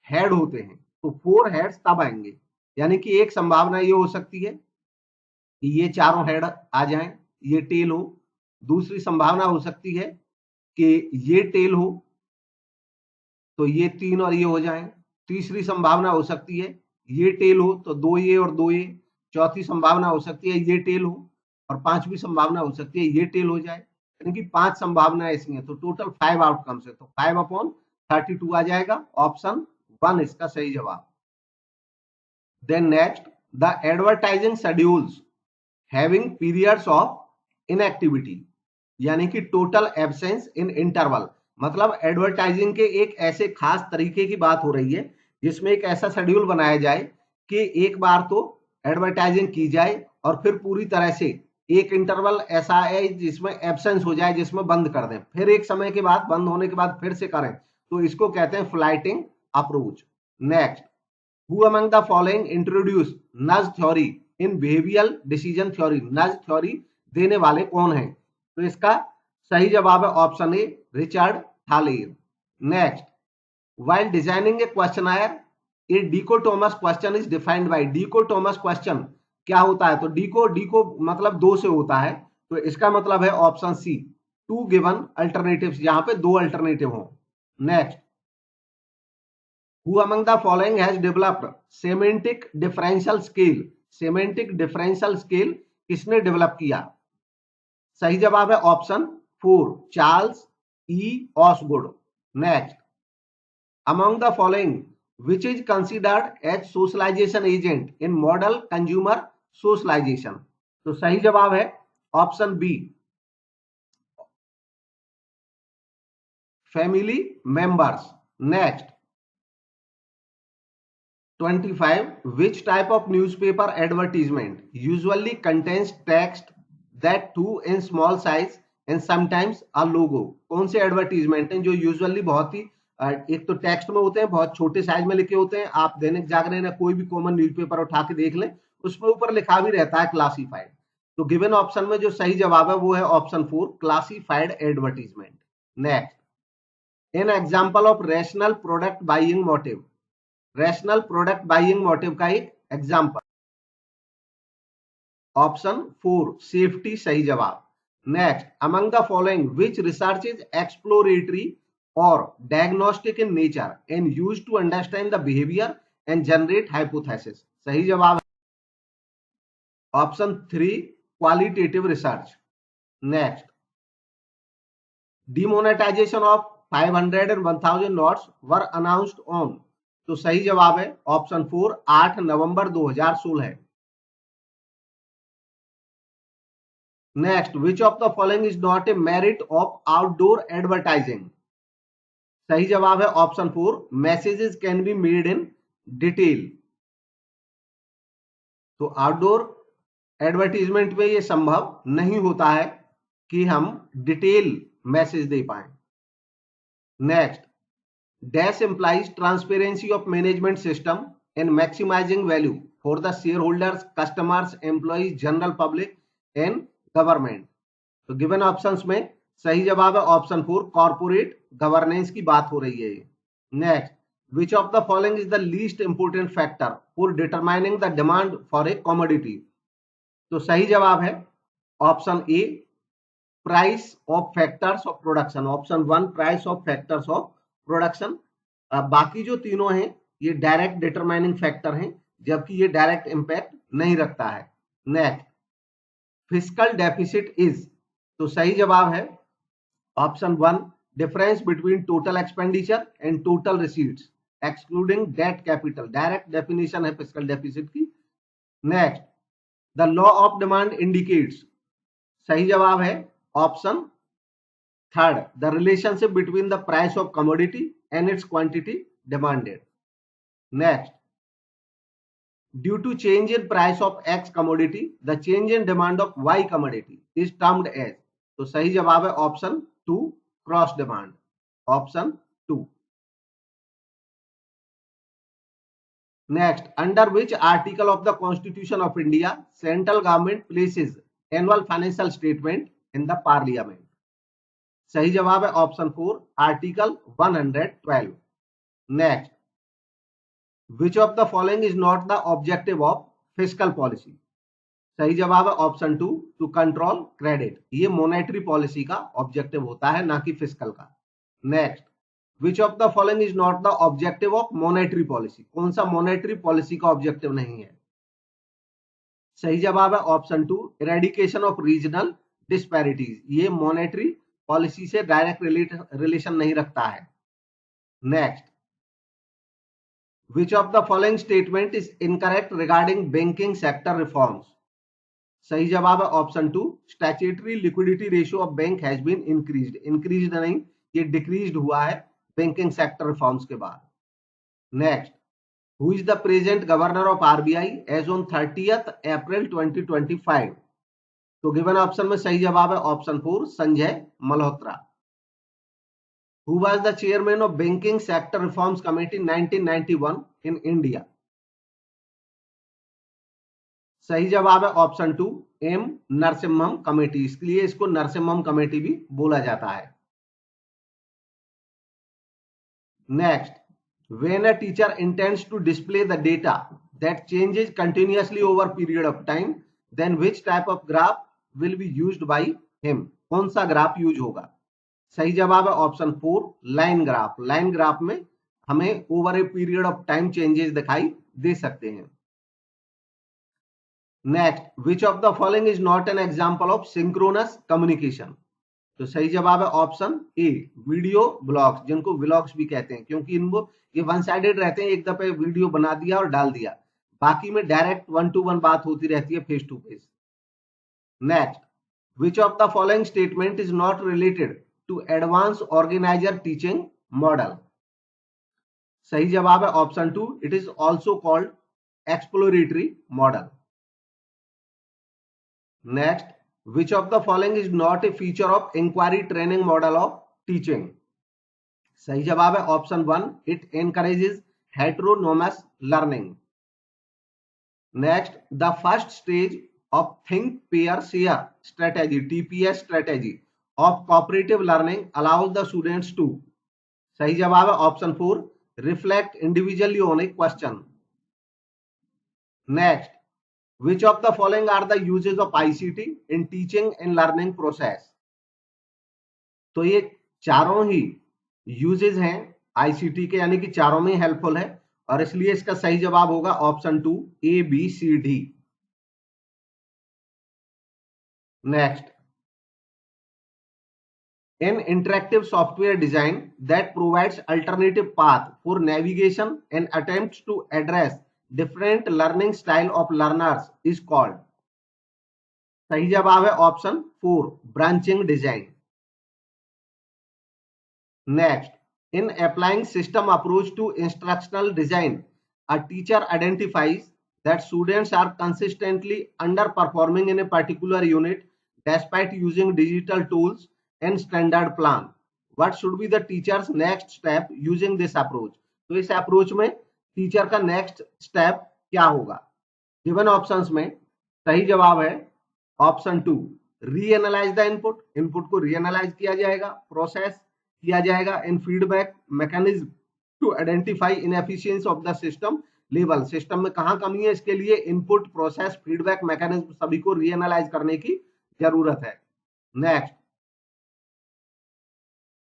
हेड होते हैं, तो 4 हेड्स तब आएंगे। यानी कि एक संभावना ये हो सकती है कि ये चारों हेड आ जाएं, ये टेल हो। दूसरी संभावना हो सकती है कि ये टेल हो तो ये 3 और ये हो जाएं। तीसरी संभावना हो सकती है ये टेल हो तो 2 ये और 2 ये। चौथी संभावना हो सकती है ये टेल हो और पांचवी संभावना हो सकती है ये टेल हो जाए। यानी कि 5 संभावनाएं ऐसी हैं, तो टोटल 5 आउटकम्स है, तो 5/32 आ जाएगा। ऑप्शन 1 इसका सही जवाब। Then next, the advertising schedules having periods of inactivity, यानी कि टोटल एब्सेंस इन इंटरवल। मतलब एडवर्टाइजिंग के एक ऐसे खास तरीके की बात हो रही है जिसमें एक ऐसा शेड्यूल बनाया जाए कि एक बार तो एडवर्टाइजिंग की जाए और फिर पूरी तरह से एक इंटरवल ऐसा है जिसमें एब्सेंस हो जाए, जिसमें बंद कर दें, फिर एक समय के बाद बंद होने के बाद फिर से करें, तो इसको कहते हैं flighting approach. Next, Who among the following introduced nudge theory in behavioral decision theory? nudge theory देने वाले कौन हैं? तो इसका सही जवाब है ऑप्शन ए, रिचर्ड थालेर। Next, while designing a questionnaire, a dichotomous question is defined by। dichotomous question क्या होता है? तो डिको मतलब दो से होता है, तो इसका मतलब है option C, two given alternatives, जहां पे दो अल्टरनेटिव हो। Next, Who among the following has developed semantic differential scale? semantic differential scale किसने डेवलप किया? सही जवाब है option 4, Charles E Osgood. Next, among the following which is considered as socialization agent in model consumer socialization? तो सही जवाब है option B, family members. Next, 25. Which type of newspaper advertisement usually contains text that too in small size and sometimes a logo? कौन से advertisement हैं जो usually बहुत ही एक तो टेक्स्ट में होते हैं, बहुत छोटे साइज में लिखे होते हैं। आप दैनिक जागरण या कोई भी कॉमन न्यूज़पेपर उठा के देख लें, उसमें ऊपर लिखा भी रहता है क्लासिफाइड। तो गिवन ऑप्शन में जो सही जवाब है वो है option 4, classified advertisement. Next, an example of rational product buying motive. Rational product buying motive का एक एग्जांपल, ऑप्शन 4, सेफ्टी सही जवाब। Next, among the following which research is exploratory और diagnostic in nature and used to understand the behaviour and generate hypothesis? सही जवाब option 3, qualitative research. Next, demonetisation of 500 and 1000 notes were announced on? तो सही जवाब है option 4, 8 November 2016। Next, which of the following is not A merit of outdoor advertising? सही जवाब है option 4, messages can be made in detail. तो outdoor advertisement में यह संभव नहीं होता है कि हम डिटेल मैसेज दे पाए। Next, dash implies transparency of management system and maximizing value for the shareholders, customers, employees, general public and government? तो गिवन ऑप्शंस में सही जवाब है ऑप्शन 4, कॉर्पोरेट गवर्नेंस की बात हो रही है। Next, which of the following is the least important factor for determining the demand for a commodity? तो सही जवाब है option A, price of factors of production. Option 1, price of factors of production. बाकी जो तीनों हैं ये डायरेक्ट डिटरमाइनिंग फैक्टर हैं, जबकि ये डायरेक्ट इंपैक्ट नहीं रखता है। Next, fiscal deficit is? तो सही जवाब है option 1, difference between total expenditure and total receipts excluding debt capital. Direct definition है फिस्कल डेफिसिट की। Next, the law of demand indicates? सही जवाब है option 3, the relationship between the price of commodity and its quantity demanded. Next, due to change in price of X commodity, the change in demand of Y commodity is termed as? तो सही जवाब है option 2, cross demand. Option 2। Next, under which article of the Constitution of India central government places annual financial statement in the parliament? सही जवाब है option 4, article 112। Next, which of the following is not the objective of fiscal policy? सही जवाब है option 2, to control credit. ये monetary policy का objective होता है, ना कि फिस्कल का। Next, which of the following is not the objective of monetary policy? कौन सा मॉनेटरी पॉलिसी का ऑब्जेक्टिव नहीं है? सही जवाब है option 2, eradication of regional disparities. ये मॉनेटरी पॉलिसी से डायरेक्ट रिलेशन नहीं रखता है। Next, which of the following statement is incorrect regarding banking sector reforms? सही जवाब है option 2, statutory liquidity ratio of bank has been increased. Increased नहीं, ये डिक्रीज्ड हुआ है बैंकिंग सेक्टर रिफॉर्म्स के बाद। Next, who is the present governor of RBI as on 30th April 2025? तो गिवन ऑप्शन में सही जवाब है option 4, Sanjay Malhotra. Who was the chairman of Banking Sector Reforms Committee 1991 in India? सही जवाब है ऑप्शन 2, एम नरसिम्हम कमेटी। इसलिए इसको नरसिम्हम कमेटी भी बोला जाता है। Next, when a teacher intends to display the data that changes continuously over period of time, then which type of graph will be used by him? कौन सा ग्राफ यूज होगा? सही जवाब है option 4, line graph. Line graph में हमें over a period of time changes दिखाई दे सकते हैं। Next, which of the following is not N example of synchronous communication? तो सही जवाब है ऑप्शन ए, वीडियो ब्लॉग्स, जिनको व्लॉग्स भी कहते हैं, क्योंकि इनको ये वन साइडेड रहते हैं, एक दफे वीडियो बना दिया और डाल दिया, बाकी में डायरेक्ट 1-to-1 बात होती रहती है, face to face. Next, which of the following statement is not related to advanced organizer teaching model? सही जवाब है option 2, it is also called exploratory model. Next, which of the following is not a feature of inquiry training model of teaching? सही जवाब है option 1, it encourages heteronomous learning. Next, the first stage of think pair share strategy, TPS strategy of cooperative learning allows the students to, सही जवाब है option 4, reflect individually on a question. Next, which of the following are the uses of ICT in teaching and learning process? तो ये चारों he uses हैं ICT के, यानी कि चारों में हेल्पफुल है, और इसलिए इसका सही जवाब होगा option 2, ABCD। Next, an interactive software design that provides alternative path for navigation and attempts to address different learning style of learners is called? सही जवाब है option 4, branching design। Next, in applying system approach to instructional design, a teacher identifies that students are consistently underperforming in a particular unit despite using digital tools and standard plan. What should be the teacher's next step using this approach? तो इस approach में teacher का next step क्या होगा? Given options में सही जवाब है option 2, reanalyse the input. Input को रीएनालाइज किया जाएगा, प्रोसेस किया जाएगा in feedback mechanism to identify inefficiency of the system level. System में कहां कमी है, इसके लिए इनपुट, प्रोसेस, फीडबैक मैकेनिज्म सभी को रीएनालाइज करने की जरूरत है। Next,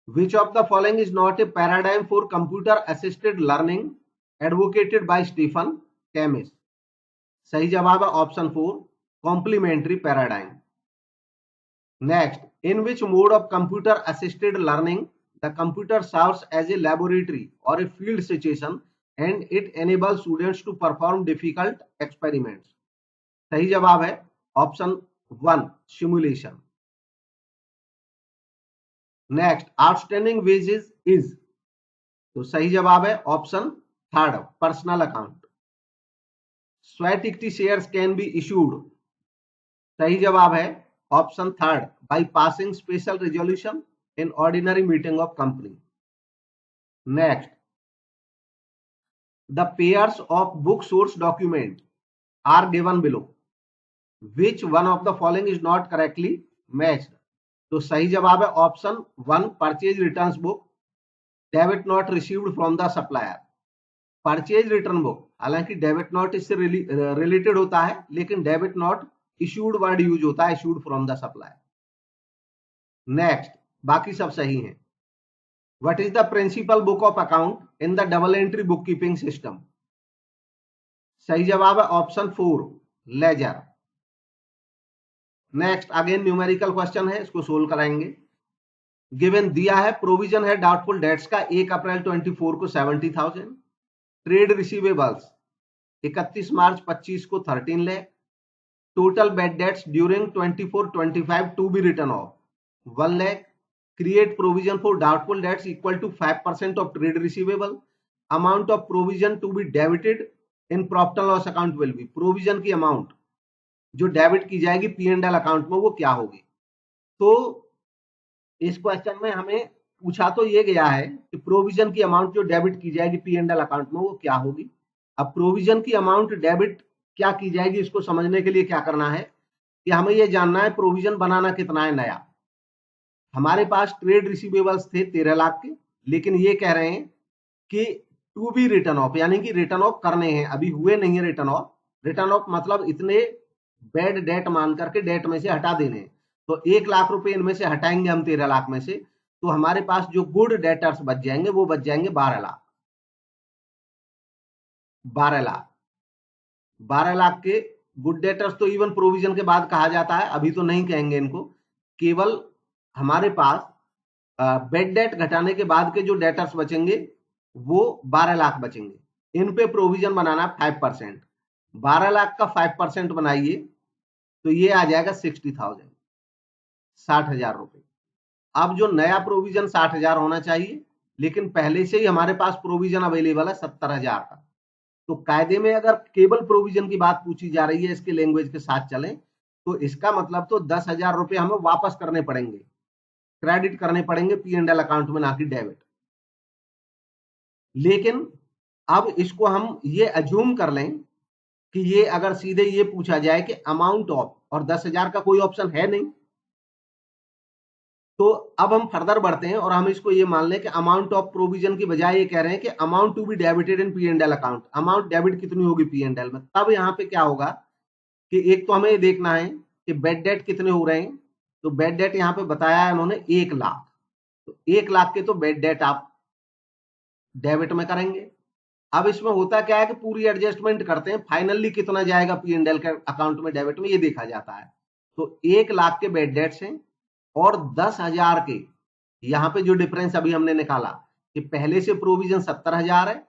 which of the following is not a paradigm for computer assisted learning advocated by Stephen Camis? सही जवाब है option 4, complementary paradigm। Next, in which mode of computer assisted learning the computer serves as a laboratory or a field situation and it enables students to perform difficult experiments? सही जवाब है option 1, simulation। Next, outstanding wages is, तो सही जवाब है option 3, personal account. Sweat equity shares can be issued, सही जवाब है option 3, by passing special resolution in ordinary meeting of company. Next, the pairs of book source document are given below, which one of the following is not correctly matched? तो सही जवाब है option 1, purchase return book, debit note received from the supplier. Purchase return book, हालांकि debit note इससे related होता है, लेकिन debit note issued word use होता है, issued from the supply. Next, बाकी सब सही है। What is the principal book of account in the double entry book keeping system? सही जवाब है option 4, ledger. Next, again numerical question है, इसको सोल्व कराएंगे। गिवन दिया है प्रोविजन है डाउटफुल डेट्स का 1 अप्रैल 24 को 70,000, ट्रेड रिसीवेबल्स 31 मार्च 25 को 13 lakh, total bad debts during 24-25 to be return of 1 lakh, create provision for doubtful debts equal to 5% of trade receivable, amount of provision to be debited in profit and loss account will be, provision की amount जो debit की जाएगी P&L account में वो क्या होगी। तो इस क्वेश्चन में हमें पूछा तो ये गया है कि प्रोविजन की अमाउंट जो डेबिट की जाएगी P&L अकाउंट में वो क्या होगी। अब प्रोविजन की अमाउंट डेबिट क्या की जाएगी, इसको समझने के लिए क्या करना है कि हमें ये जानना है प्रोविजन बनाना कितना है नया। हमारे पास ट्रेड रिसीवेबल्स थे 13 लाख के, लेकिन ये कह रहे हैं कि टू बी रिटर्न ऑफ, यानी कि रिटर्न ऑफ करने हैं, अभी हुए नहीं है रिटर्न ऑफ। रिटर्न ऑफ मतलब इतने बैड डेट मान करके डेट में से हटा देने। तो 1 लाख रुपए इनमें से हटाएंगे हम 13 लाख में से, तो हमारे पास जो गुड डेटर्स बच जाएंगे वो बच जाएंगे 12 लाख। 12 लाख 12 लाख के गुड डेटर्स तो इवन प्रोविजन के बाद कहा जाता है, अभी तो नहीं कहेंगे इनको। केवल हमारे पास बेड डेट घटाने के बाद के जो डेटर्स बचेंगे वो 12 लाख बचेंगे। इन पे प्रोविजन बनाना 5%। 12 लाख का 5% बनाइए तो ये आ जाएगा 60,000, 60,000 रुपए। अब जो नया प्रोविजन 60,000 होना चाहिए, लेकिन पहले से ही हमारे पास प्रोविजन अवेलेबल है 70,000 का। तो कायदे में अगर केवल प्रोविजन की बात पूछी जा रही है, इसके लैंग्वेज के साथ चलें, तो इसका मतलब तो 10,000 रुपए हमें वापस करने पड़ेंगे, क्रेडिट करने पड़ेंगे P&L अकाउंट में, ना कि डेबिट। लेकिन अब इसको हम ये अज्यूम कर लें कि ये अगर सीधे ये पूछा जाए कि अमाउंट ऑफ, और 10,000 का कोई ऑप्शन है नहीं, तो अब हम फर्दर बढ़ते हैं और हम इसको ये मान लें कि अमाउंट ऑफ प्रोविजन की बजाय ये कह रहे हैं कि amount to be debited in P&L account. Amount debit कितनी होगी P&L में, तब यहाँ पे क्या होगा कि एक तो हमें ये देखना है कि बेड डेट कितने हो रहे हैं। तो बेड डेट यहाँ पे बताया है उन्होंने 1 लाख, तो 1 लाख के तो बेड डेट आप डेबिट में करेंगे। अब इसमें होता क्या है कि पूरी एडजस्टमेंट करते हैं, फाइनली कितना जाएगा P&L के अकाउंट में डेबिट में, ये देखा जाता है। तो 1 लाख के बेड डेट्स हैं और 10,000 के यहाँ पे जो डिफरेंस अभी हमने निकाला कि पहले से प्रोविजन 70,000 है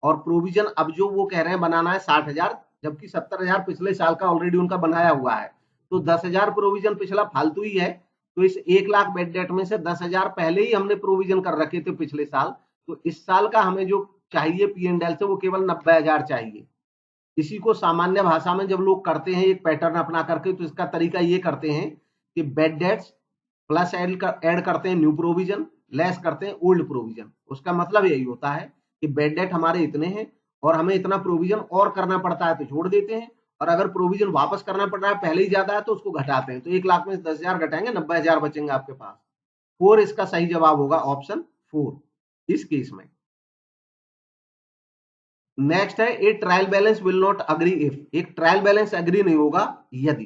और प्रोविजन अब जो वो कह रहे हैं बनाना है 60,000, जबकि 70,000 पिछले साल का ऑलरेडी उनका बनाया हुआ है। तो 10,000 प्रोविजन पिछला फालतू ही है। तो इस 1 लाख बेड डेट में से 10,000 पहले ही हमने प्रोविजन कर रखे थे पिछले साल। तो इस साल का हमें जो चाहिए P&L से वो केवल 90,000 चाहिए। इसी को सामान्य भाषा में जब लोग करते हैं एक पैटर्न अपना करके, तो इसका तरीका ये करते हैं कि बेड डेट्स प्लस ऐड करते हैं न्यू प्रोविजन, लेस करते हैं ओल्ड प्रोविजन। उसका मतलब यही होता है कि बेड डेट हमारे इतने हैं और हमें इतना प्रोविजन और करना पड़ता है तो छोड़ देते हैं, और अगर प्रोविजन वापस करना पड़ रहा है पहले ही ज्यादा है तो उसको घटाते हैं। तो 1 लाख में 10,000 घटाएंगे, 90,000 बचेंगे आपके पास। 4 इसका सही जवाब होगा, ऑप्शन 4 इस केस में। नेक्स्ट है ए trial balance will not agree if, एक ट्रायल बैलेंस एग्री नहीं होगा यदि।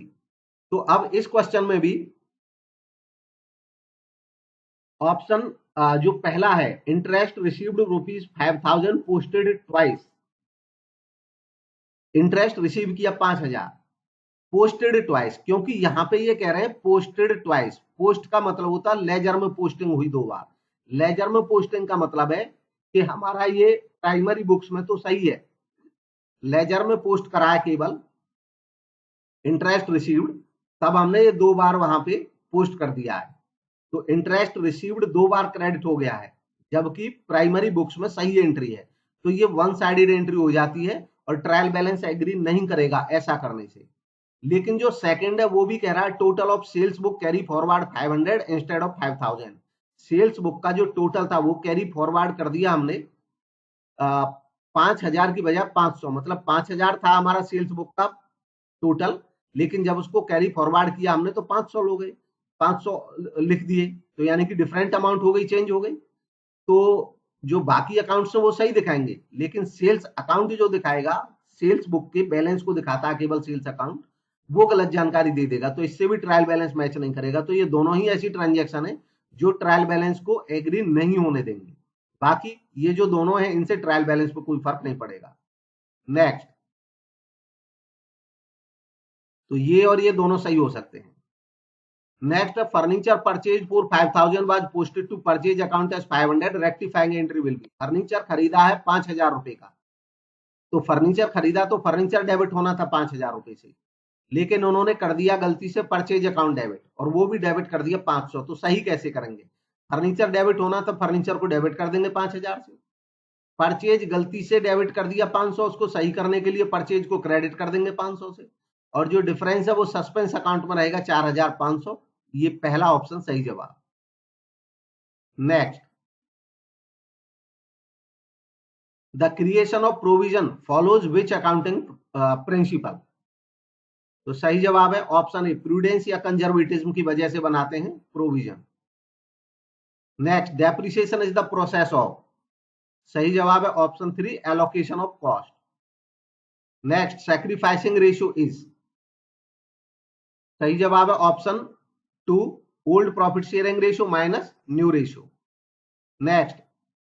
तो अब इस क्वेश्चन में भी ऑप्शन जो पहला है, interest received ₹5,000 posted twice, interest receive किया 5,000, पोस्टेड ट्वाइस, क्योंकि यहां पे ये कह रहे हैं पोस्टेड ट्वाइस। पोस्ट का मतलब होता है लेजर में पोस्टिंग हुई 2 बार। लेजर में पोस्टिंग का मतलब है कि हमारा ये प्राइमरी बुक्स में तो सही है, लेजर में पोस्ट करा है केवल इंटरेस्ट रिसीव्ड, तब हमने ये 2 बार वहां पे पोस्ट कर दिया है। तो इंटरेस्ट रिसीव्ड 2 बार क्रेडिट हो गया है, जबकि प्राइमरी बुक्स में सही एंट्री है। तो ये वन साइडेड एंट्री हो जाती है और ट्रायल बैलेंस एग्री नहीं करेगा ऐसा करने से। लेकिन जो सेकंड है वो भी कह रहा है total of sales book carry forward 500 instead of 5,000। Sales book का जो टोटल था वो कैरी फॉरवर्ड कर दिया हमने 5,000 की बजाय 500, मतलब 5,000 था हमारा सेल्स बुक का टोटल, लेकिन जब उसको कैरी फॉरवर्ड किया हमने तो 500 हो गए, 500 लिख दिए, तो यानी कि डिफरेंट अमाउंट हो गई, चेंज हो गई। तो जो बाकी अकाउंट्स हैं वो सही दिखाएंगे, लेकिन सेल्स अकाउंट जो दिखाएगा सेल्स बुक के बैलेंस को दिखाता है केवल सेल्स अकाउंट, वो गलत जानकारी दे देगा, तो इससे भी ट्रायल बैलेंस मैच नहीं करेगा। तो ये दोनों ही ऐसी ट्रांजेक्शन है जो ट्रायल बैलेंस को एग्री नहीं होने देंगे। बाकी ये जो दोनों है इनसे ट्रायल बैलेंस पर कोई फर्क नहीं पड़ेगा। नेक्स्ट, तो ये और ये दोनों सही हो सकते हैं। Next, furniture purchase for 5000 was posted to purchase account as 500, rectifying entry will be. Furniture खरीदा है 5000 रुपए का, तो फर्नीचर खरीदा तो फर्नीचर डेबिट होना था 5000 रुपए से, लेकिन उन्होंने कर दिया गलती से परचेज अकाउंट डेबिट, और वो भी डेबिट कर दिया 500। तो सही कैसे करेंगे? फर्नीचर डेबिट होना तो फर्नीचर को डेबिट कर देंगे 5000 से, परचेज गलती से डेबिट कर दिया 500, उसको सही करने के लिए परचेज को क्रेडिट कर देंगे 500 से, और जो डिफरेंस है वो सस्पेंस अकाउंट में रहेगा 4500। ये पहला ऑप्शन सही जवाब। Next, the creation of provision follows which accounting principle. तो सही जवाब है ऑप्शन ए, प्रूडेंस या कंजर्वेटिज्म की वजह से बनाते हैं provision. Next, depreciation is the process of. सही जवाब है option 3, allocation of cost. Next, sacrificing ratio is. सही जवाब है option 2, old profit sharing ratio minus new ratio. Next,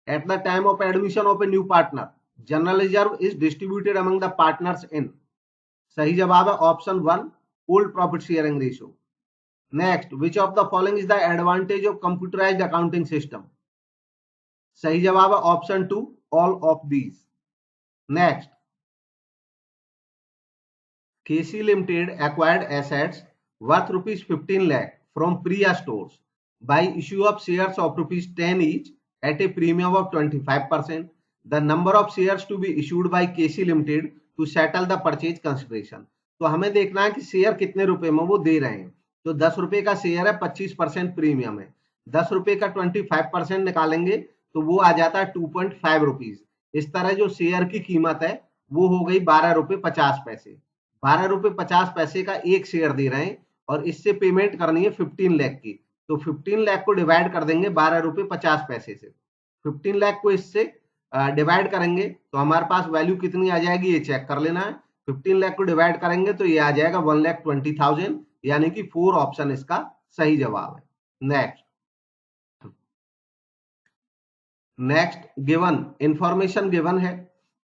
at the time of admission of a new partner, general reserve is distributed among the partners in. सही जवाब है option 1, old profit sharing ratio. Next, which of the following is the advantage of computerised accounting system. सही जवाब है option 2, all of these. Next, KC Limited acquired assets worth rupees 15 lakh from Priya Stores by issue of shares of rupees 10 each at a premium of 25%. The number of shares to be issued by KC Limited to settle the purchase consideration. तो हमें देखना है कि share कितने रुपए में वो दे रहे हैं। तो 10 रुपए का शेयर है, 25% प्रीमियम है, 10 रुपए का 25% निकालेंगे तो वो आ जाता है 2.5 रुपीज। इस तरह जो शेयर की कीमत है वो हो गई 12 रुपए 50 पैसे। 12 रुपए 50 पैसे का एक शेयर दे रहे हैं और इससे पेमेंट करनी है 15 लाख की। तो 15 लाख को डिवाइड कर देंगे 12 रुपए 50 पैसे से। 15 लाख को इससे डिवाइड करेंगे तो हमारे पास वैल्यू कितनी आ जाएगी, ये चेक कर लेना है। 15 लाख को डिवाइड करेंगे तो ये आ जाएगा 1,20,000, यानी कि 4 ऑप्शन इसका सही जवाब है। नेक्स्ट, गिवन इंफॉर्मेशन गिवन है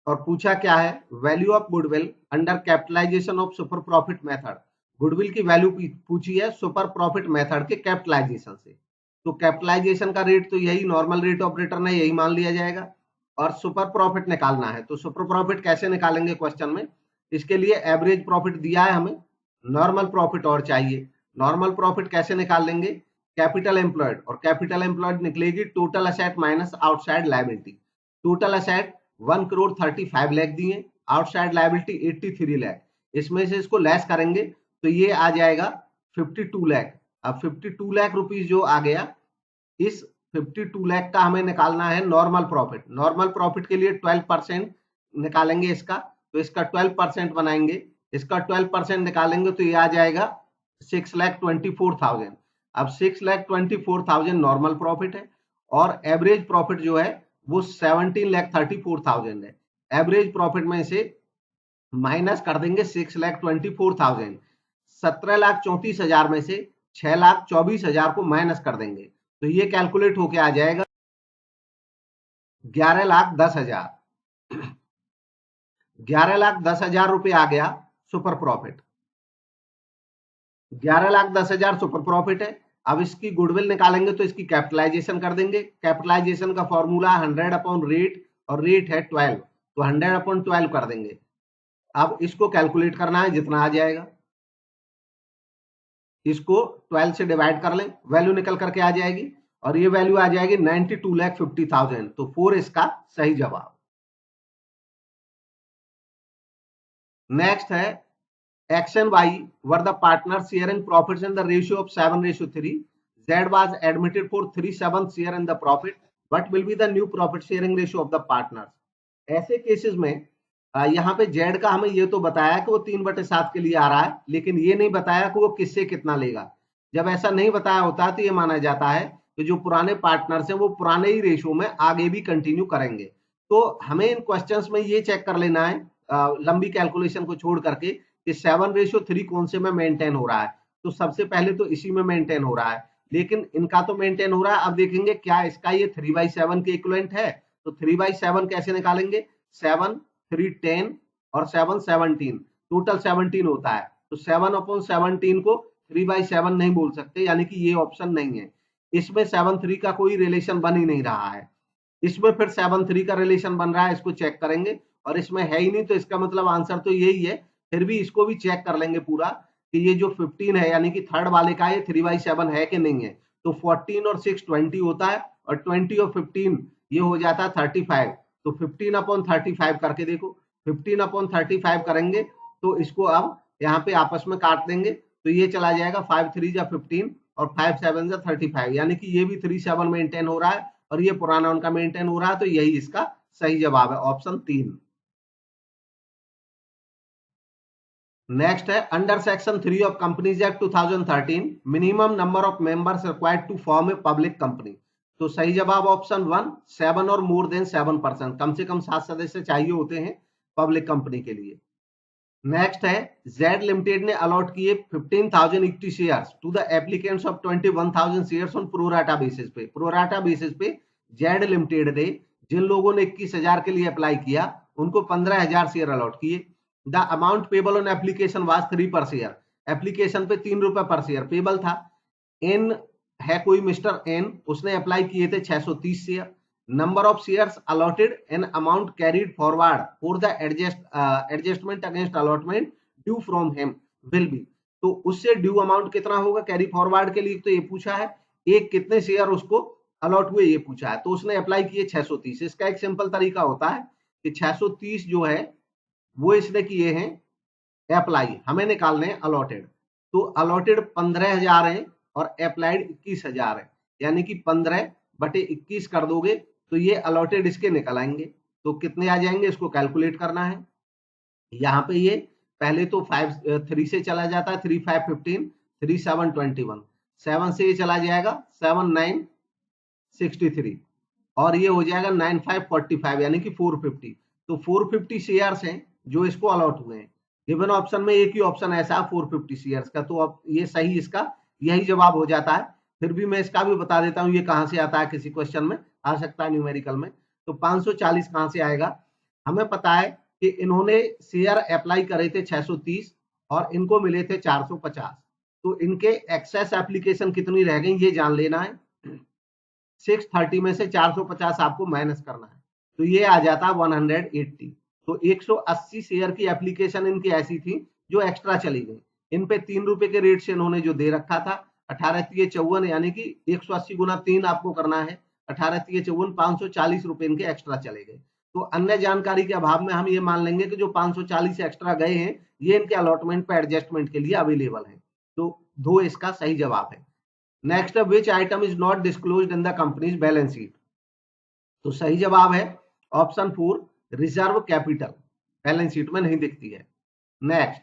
और पूछा क्या है, value of goodwill under capitalization of super profit method. Goodwill की वैल्यू पूछी है सुपर प्रॉफिट मेथड के कैपिटलाइजेशन से। तो कैपिटलाइजेशन का रेट तो यही नॉर्मल रेट ऑफ रिटर्न है, यही मान लिया जाएगा, और सुपर प्रॉफिट निकालना है। तो सुपर प्रॉफिट कैसे निकालेंगे क्वेश्चन में, इसके लिए एवरेज प्रॉफिट दिया है हमें, नॉर्मल प्रॉफिट और चाहिए। नॉर्मल प्रॉफिट कैसे निकाल लेंगे, कैपिटल एम्प्लॉयड, और कैपिटल एम्प्लॉयड निकलेगी total asset minus outside liability. Total asset 1,35 lakh दिए, आउटसाइड लायबिलिटी 83 लाख, इसमें से इसको लेस करेंगे तो ये आ जाएगा 52 लाख। अब 52 लाख रुपीस जो आ गया, इस 52 लाख का हमें निकालना है नॉर्मल प्रॉफिट। नॉर्मल प्रॉफिट के लिए 12% निकालेंगे इसका, तो इसका 12% बनाएंगे, इसका 12% निकालेंगे तो ये आ जाएगा 6,24,000। अब 6,24,000 नॉर्मल प्रॉफिट है और एवरेज प्रॉफिट जो है वो 17,34,000 है। एवरेज प्रॉफिट में से माइनस कर देंगे 6,24,000, 17,34,000 में से 6,24,000 को माइनस कर देंगे तो ये कैलकुलेट होके आ जाएगा 11,10,000। 11,10,000 रुपए आ गया सुपर प्रॉफिट। 11,10,000 सुपर प्रॉफिट है। अब इसकी गुडविल निकालेंगे तो इसकी कैपिटलाइजेशन कर देंगे। कैपिटलाइजेशन का फॉर्मूला 100 अपॉन रेट, और रेट है 12, तो 100 अपॉन 12 कर देंगे। अब इसको कैलकुलेट करना है, जितना आ जाएगा इसको 12 से डिवाइड कर लें, वैल्यू निकल करके आ जाएगी, और ये वैल्यू आ जाएगी 92,50,000। तो 4 इसका सही जवाब। नेक्स्ट है, X and Y were the partners sharing profits in the ratio of 7:3. Z was admitted for 3/7 share in the profit. What will be the new profit sharing ratio of the partners? ऐसे cases में यहाँ पे Z का हमें ये तो बताया कि वो 3/7 के लिए आ रहा है, लेकिन ये नहीं बताया कि वो किससे कितना लेगा। जब ऐसा नहीं बताया होता तो ये माना जाता है कि जो पुराने पार्टनर्स हैं वो पुराने ही रेशियो में आगे भी कंटिन्यू करेंगे। तो हमें इन क्वेश्चंस में ये चेक कर लेना है, लंबी कैलकुलेशन को छोड़ करके, कि 7:3 कौन से में मेंटेन हो रहा है, तो सबसे पहले तो इसी में मेंटेन हो रहा है, लेकिन इनका तो मेंटेन हो रहा है। अब देखेंगे क्या इसका ये 3/7 के इक्विवेलेंट है, तो 3/7 कैसे निकालेंगे, 7 3 10 और 7 17, टोटल 17 होता है, तो 7/17 को 3/7 नहीं बोल सकते, यानी कि ये ऑप्शन नहीं है। इसमें 7/3 का कोई रिलेशन बन ही नहीं रहा है, इसमें फिर 7/3 का रिलेशन बन रहा है, इसको चेक करेंगे और इसमें है ही नहीं, तो इसका मतलब आंसर तो यही है। फिर भी इसको भी चेक कर लेंगे पूरा कि ये जो 15 है यानी कि थर्ड वाले का ये 3/7 है कि नहीं है, तो 14 और 6 20 होता है और 20 और 15 ये हो जाता है 35, तो 15/35 करके देखो, 15/35 करेंगे तो इसको अब यहाँ पे आपस में काट देंगे, तो ये चला जाएगा 5 3 जा 15 और 5 7 जा 35, यानी कि ये भी 37 मेंटेन हो रहा है और ये पुराना उनका मेंटेन हो रहा है, तो यही इसका सही जवाब है, ऑप्शन 3। नेक्स्ट है under section 3 of companies act 2013 minimum number of members required to form a public company, तो सही जवाब ऑप्शन 1 7 और मोर देन 7%, कम से कम 7 सदस्य चाहिए होते हैं पब्लिक कंपनी के लिए। नेक्स्ट है जेड लिमिटेड ने अलॉट किए 15,000 equity shares to the applicants of 21,000 shares on pro rata basis पे, प्रोराटा बेसिस पे जेड लिमिटेड ने जिन लोगों ने 21,000 के लिए अप्लाई किया उनको 15,000 शेयर अलॉट किए। The amount payable on application was 3 पर शेयर, एप्लीकेशन पे 3 रुपए पर शेयर पेबल था। एन है कोई मिस्टर एन, उसने अप्लाई किए थे 630 share. Number of shares allotted and amount carried forward for the adjustment against allotment due from him will be, तो उससे ड्यू अमाउंट कितना होगा कैरी फॉरवर्ड के लिए, तो ये पूछा है। एक कितने शेयर उसको अलॉट हुए ये पूछा है, तो उसने अप्लाई किए 630। इसका एक सिंपल तरीका होता है कि 630 जो है वो इसने किए हैं अप्लाई, हमें निकालने हैं अलॉटेड, तो अलॉटेड 15,000 है और अप्लाइड 21,000 है, यानी कि 15/21 कर दोगे तो ये अलॉटेड इसके निकल आएंगे, तो कितने आ जाएंगे इसको कैलकुलेट करना है। यहाँ पे ये पहले तो 3 से चला जाता है, 3 5 15 3 7 21, 7 से ये चला जाएगा 7 9 63 और ये हो जाएगा 9 5 45, यानी कि 450, तो 450 शेयर्स हैं जो इसको अलॉट हुए हैं। गिवन ऑप्शन में एक ही ऑप्शन ऐसा है 450 शेयर्स का, तो अब ये सही इसका यही जवाब हो जाता है। फिर भी मैं इसका भी बता देता हूँ ये कहाँ से आता है, किसी क्वेश्चन में आ सकता है न्यूमेरिकल में, तो 540 कहाँ से आएगा, हमें पता है कि इन्होंने शेयर अप्लाई करे थे 630 और इनको मिले थे 450, तो इनके एक्सेस एप्लीकेशन कितनी रह गई ये जान लेना है। 630 में से 450 आपको माइनस करना है, तो ये आ जाता है 180, तो 180 शेयर की एप्लीकेशन इनकी ऐसी थी जो एक्स्ट्रा चली गई, इन पे 3 रुपए के रेट से इन्होंने जो दे रखा था 18×3 = 54, यानी कि 180 गुना 3 आपको करना है, 18×3 = 540 रुपए इनके एक्स्ट्रा चले गए। तो अन्य जानकारी के अभाव में हम ये मान लेंगे कि जो 540 एक्स्ट्रा गए हैं ये इनके अलॉटमेंट पे एडजस्टमेंट के लिए अवेलेबल है, तो 2 इसका सही जवाब है। नेक्स्ट है which item is not disclosed in the companies balance sheet, तो सही जवाब है option 4 reserve capital, balance sheet में नहीं दिखती है। Next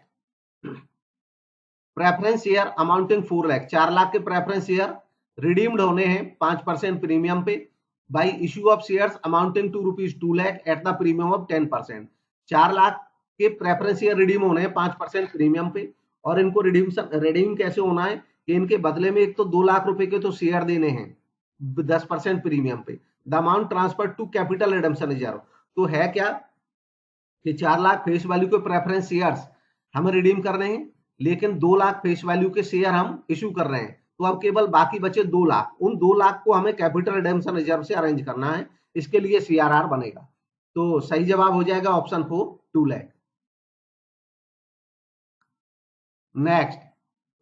preference share amounting 4 lakh, 4 lakh के प्रेफरेंस शेयर रिडीम्ड होने हैं 5% प्रीमियम पे by issue of shares amounting to ₹2 lakh at the premium of 10%, 4 lakh के प्रेफरेंस शेयर रिडीम होने हैं 5% प्रीमियम पे, और इनको रिडीम कैसे होना है कि इनके बदले में एक तो 2 लाख रुपए के तो शेयर देने हैं 10% प्रीमियम पे। The amount transfer to capital redemption reserve, तो है क्या कि 4 लाख फेस वैल्यू के प्रेफरेंस शेयर्स हमें रिडीम करने हैं, लेकिन 2 लाख फेस वैल्यू के शेयर हम इश्यू कर रहे हैं, तो अब केवल बाकी बचे 2 लाख, उन 2 लाख को हमें कैपिटल रिडेम्पशन रिजर्व से अरेंज करना है, इसके लिए सीआरआर बनेगा, तो सही जवाब हो जाएगा option 4 2 lakh. Next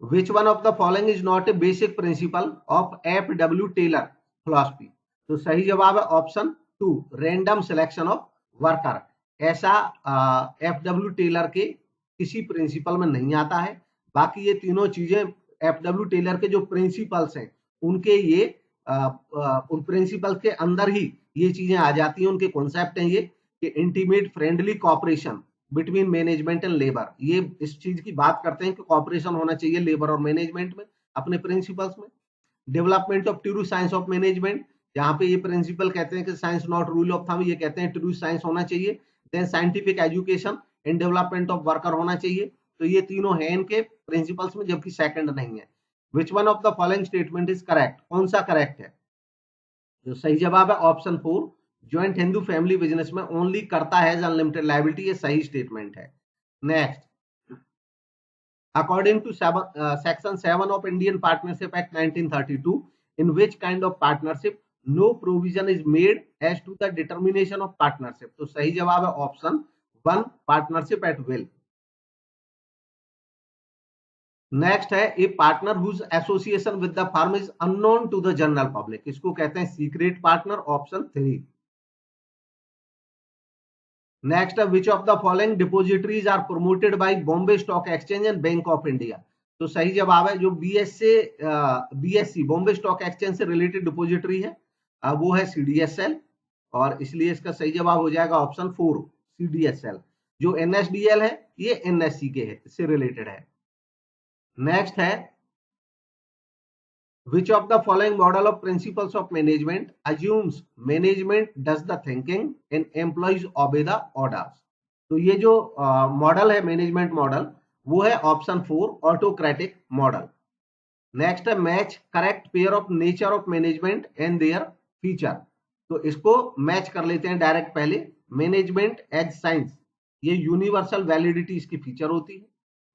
which one of the following is not a basic principle of F W. Taylor philosophy, तो सही जवाब है option 2 random selection of worker, ऐसा एफ.डब्ल्यू. टेलर के किसी प्रिंसिपल में नहीं आता है। बाकी ये तीनों चीजें एफ.डब्ल्यू. टेलर के जो प्रिंसिपल्स हैं उनके ये उन प्रिंसिपल के अंदर ही ये चीजें आ जाती हैं, उनके कॉन्सेप्ट हैं ये कि intimate friendly cooperation between management and labour, ये इस चीज की बात करते हैं कि कॉपरेशन होना चाहिए लेबर और मैनेजमेंट में अपने प्रिंसिपल्स में। Development of true science of management, यहाँ पे ये प्रिंसिपल कहते हैं कि science not rule of thumb, ये कहते हैं ट्रू साइंस होना चाहिए। Then scientific education and development of worker होना चाहिए, तो ये तीनों हैं इनके प्रिंसिपल्स में, जबकि सेकंड नहीं है। Which one of the following statement is correct, कौन सा करेक्ट है? जो सही जवाब है option 4, joint Hindu family business में ओनली करता है अनलिमिटेड लायबिलिटी, ये सही स्टेटमेंट है। Next, according to section 7 of Indian Partnership Act 1932, in which kind of partnership no provision is made as to the determination of partnership, तो सही जवाब है option 1, partnership at will. Next है, a partner whose association with the firm is unknown to the general public, इसको कहते हैं secret partner, option 3। Next है, which of the following depositories are promoted by Bombay stock exchange and bank of India, तो सही जवाब है जो BSC Bombay stock exchange से रिलेटेड डिपोजिटरी है वो है सीडीएसएल, और इसलिए इसका सही जवाब हो जाएगा ऑप्शन 4 सीडीएसएल। जो एनएसडीएल है ये एनएससी के से रिलेटेड है। नेक्स्ट है, which of the following model of principles of management assumes management does the thinking and employees obey the orders, तो ये जो मॉडल है मैनेजमेंट मॉडल वो है ऑप्शन 4 ऑटोक्रेटिक मॉडल। नेक्स्ट है, match correct pair of nature of management and their feature, तो इसको match कर लेते हैं डायरेक्ट पहले। मैनेजमेंट एज साइंस, ये यूनिवर्सल वैलिडिटी इसकी फीचर होती है।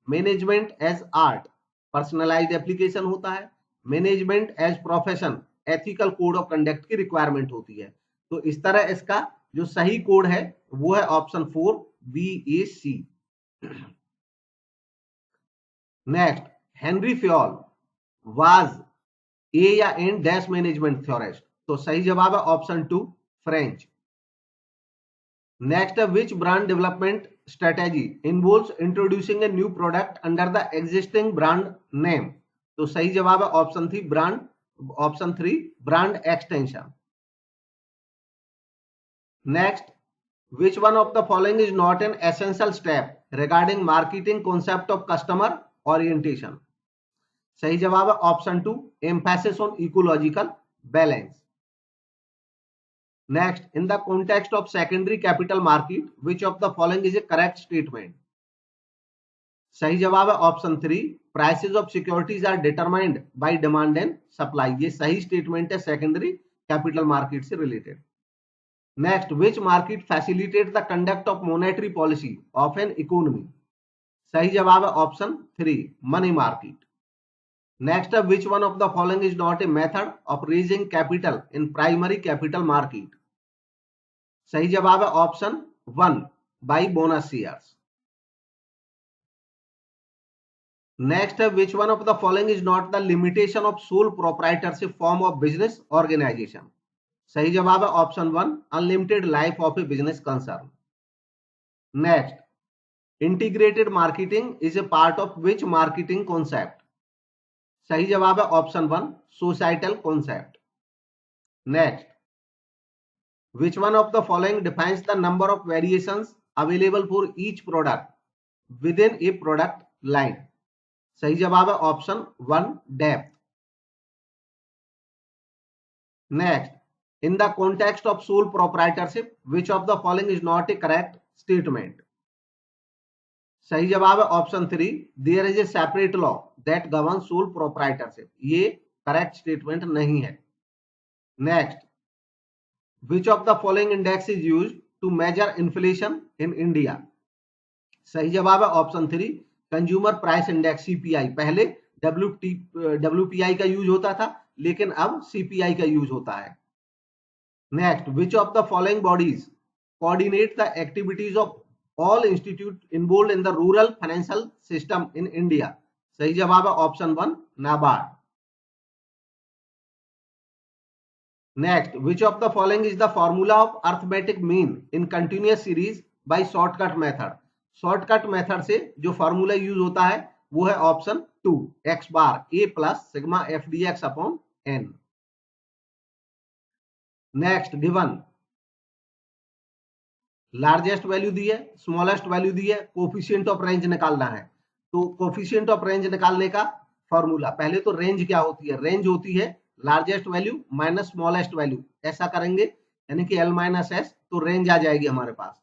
Management as art, personalized application होता है। Management as profession, ethical code of conduct की रिक्वायरमेंट होती है। तो इस तरह इसका जो सही कोड है वो है option 4 BAC। Next, Henry Fayol was a या एन डैश मैनेजमेंट थ्योरिस्ट, तो सही जवाब है ऑप्शन 2 फ्रेंच। नेक्स्ट है, which brand development strategy involves introducing a new product under the existing brand name, तो सही जवाब है option 3 brand extension. Next, which one of the following is not an essential step regarding marketing concept of customer orientation, सही जवाब है option 2 emphasis on ecological balance। Next, in the context of secondary capital market which of the following is a correct statement, सही जवाब है option 3 prices of securities are determined by demand and supply, ये सही statement है secondary capital market से related. Next, which market facilitate the conduct of monetary policy of an economy, सही जवाब है ऑप्शन 3 मनी मार्केट। नेक्स्ट है, which one of the following is not a method of raising capital in primary capital market, सही जवाब है option 1 by bonus shares. Next है, which one of the following is not the limitation of sole proprietorship form of business organization, सही जवाब है option 1 unlimited life of a business concern. Next, integrated marketing is a part of which marketing concept, सही जवाब है option 1 societal concept. Next, which one of the following defines the number of variations available for each product within a product line, सही जवाब है option 1 depth. Next, in the context of sole proprietorship which of the following is not a correct statement, सही जवाब है option 3 there is a separate law that govern sole proprietorship, ये correct statement नहीं है। Next, which of the following index is used to measure inflation in India, सही जवाब है option 3 consumer price index CPI, पहले WPI का use होता था लेकिन अब CPI का यूज होता है। Next, which of the following bodies coordinate the activities of all institute involved in the rural financial system in India, सही जवाब है option 1 NABARD. Next, which of the following is the formula of arithmetic mean in continuous series by shortcut method, shortcut method से जो formula use होता है वो है option 2 x bar a plus sigma FDX upon n। Next, given largest value दी है, smallest value दी है, कोफिशिएंट ऑफ रेंज निकालना है, तो कोफिशिएंट ऑफ रेंज निकालने का फॉर्मूला, पहले तो रेंज क्या होती है, रेंज होती है largest value minus smallest value, ऐसा करेंगे यानी कि L - S, तो रेंज आ जाएगी हमारे पास।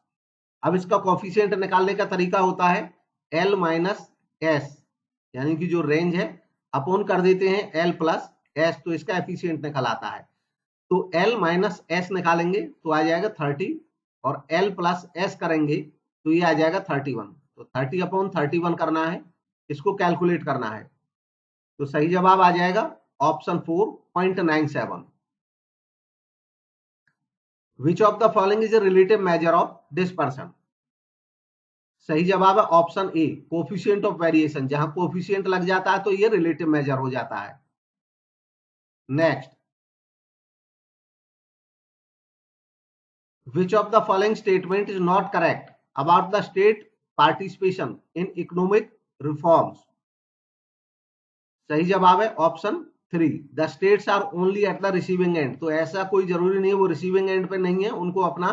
अब इसका कोफिशिएंट निकालने का तरीका होता है L माइनस एस, यानी कि जो रेंज है अपॉन कर देते हैं L प्लस एस, तो इसका एफिशिएंट निकल आता है। तो L माइनस एस निकालेंगे तो आ जाएगा 30, और L प्लस एस करेंगे तो ये आ जाएगा 31। तो 30 अपॉन 31 करना है, इसको कैलकुलेट करना है। तो सही जवाब आ जाएगा option 4.97। Which of the following is a relative measure of dispersion? सही जवाब है option A, coefficient of variation. जहां कोफिशिएंट लग जाता है तो ये रिलेटिव मेजर हो जाता है। Next, which of the following statement is not correct about the state participation in economic reforms? सही जवाब है option 3, the states are only at the receiving end. तो ऐसा कोई जरूरी नहीं है वो रिसीविंग एंड पे नहीं है, उनको अपना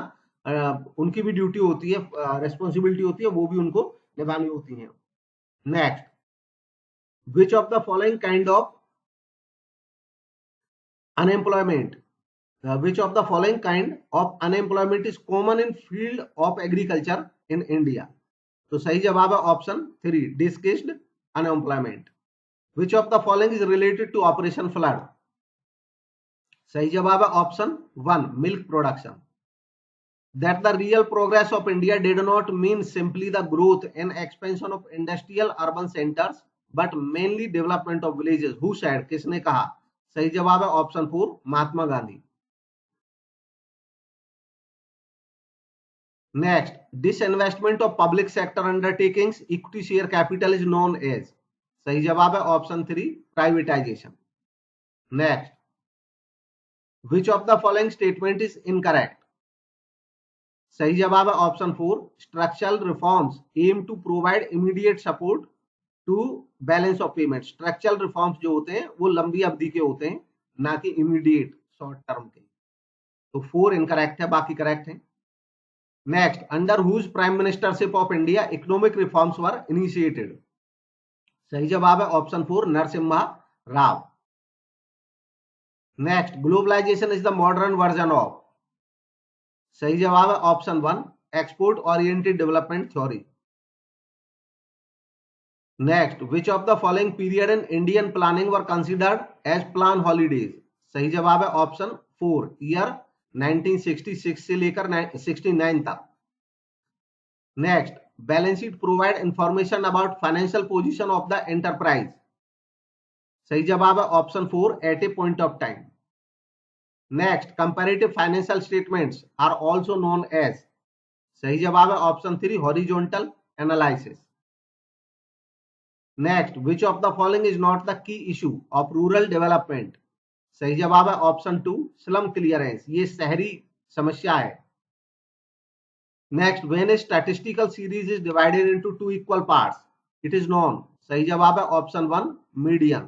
उनकी भी ड्यूटी होती है, रिस्पॉन्सिबिलिटी होती है, वो भी उनको निभानी होती है। Next, which of the following kind of unemployment which of the following kind of unemployment is common in field of agriculture in India? तो सही जवाब है option 3, disguised unemployment. Which of the following is related to Operation Flood? सही जवाब है option 1, milk production. That the real progress of India did not mean simply the growth and expansion of industrial urban centers but mainly development of villages. Who said? किसने कहा? सही जवाब है option 4, Mahatma Gandhi. Next, disinvestment of public sector undertakings, equity share capital is known as. सही जवाब है option 3, privatization. Next, which of the following statement is incorrect? सही जवाब है option 4, structural reforms aim to provide immediate support to balance of payment. Structural reforms जो होते हैं वो लंबी अवधि के होते हैं, ना कि immediate short term के। तो 4 इनकरेक्ट है, बाकी करेक्ट है। Next, under whose prime ministership of India economic reforms were initiated? सही जवाब है option 4, Narasimha Rao. Next, globalization is the modern version of. सही जवाब है option 1, export oriented development theory. Next, which of the following period in Indian planning were considered as plan holidays? सही जवाब है option 4, year 1966 से लेकर 69 तक. Next, balance sheet provide information about financial position of the enterprise. सही जवाब है option 4, at a point of time. Next, comparative financial statements are also known as. सही जवाब है option 3, horizontal analysis. Next, which of the following is not the key issue of rural development? सही जवाब है option 2, slum clearance. ये शहरी समस्या है. Next, when a statistical series is divided into 2 equal parts, it is known. सही जवाब है option 1, median.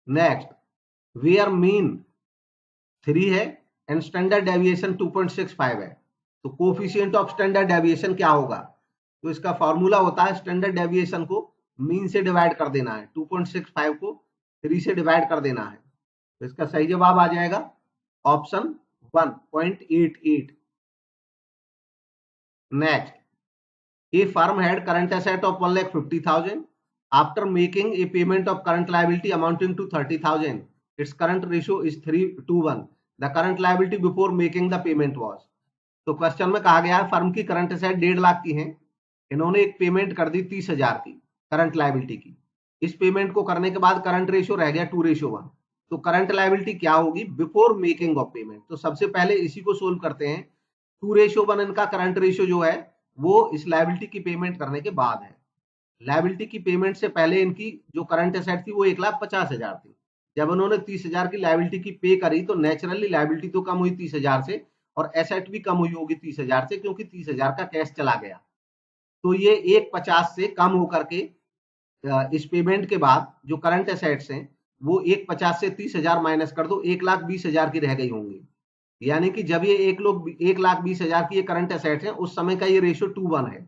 Next, where mean 3 है and standard deviation 2.65 है, तो कोफिशिएंट ऑफ स्टैंडर्ड डेविएशन क्या होगा? तो इसका फॉर्मूला होता है स्टैंडर्ड डेविएशन को मीन से डिवाइड कर देना है, 2.65 को 3 से डिवाइड कर देना है। तो इसका सही जवाब आ जाएगा option 1.88. Next, a firm had current asset of 1,50,000. After making a payment of current liability amounting to 30,000, its current ratio is 3:1. The current liability before making the payment was. तो क्वेश्चन में कहा गया है फर्म की current asset 1.5 lakh की है, इन्होंने एक पेमेंट कर दी 30,000 की करंट लायबिलिटी की। इस पेमेंट को करने के बाद करंट रेशियो रह गया 2:1। तो करंट लायबिलिटी क्या होगी बिफोर मेकिंग ऑफ पेमेंट? तो सबसे पहले इसी को सोल्व करते हैं। 2:1 इनका करंट रेशियो जो है वो इस लायबिलिटी की पेमेंट करने के बाद है। लायबिलिटी की पेमेंट से पहले इनकी जो करंट एसेट थी वो 1,50,000 थी। जब उन्होंने 30,000 की लायबिलिटी की पे करी तो नेचुरली लायबिलिटी तो कम हुई 30,000 से और एसेट भी कम हुई होगी 30,000 से, क्योंकि 30,000 का कैश चला गया। तो ये 1,50 से कम होकर के इस पेमेंट के बाद जो करंट एसेट्स हैं वो 1,50 से 30,000 माइनस कर दो, 1,20,000 की रह गई होंगी। यानी कि जब ये 1,20,000 की ये करंट एसेट्स हैं उस समय का ये रेशियो 2:1 है।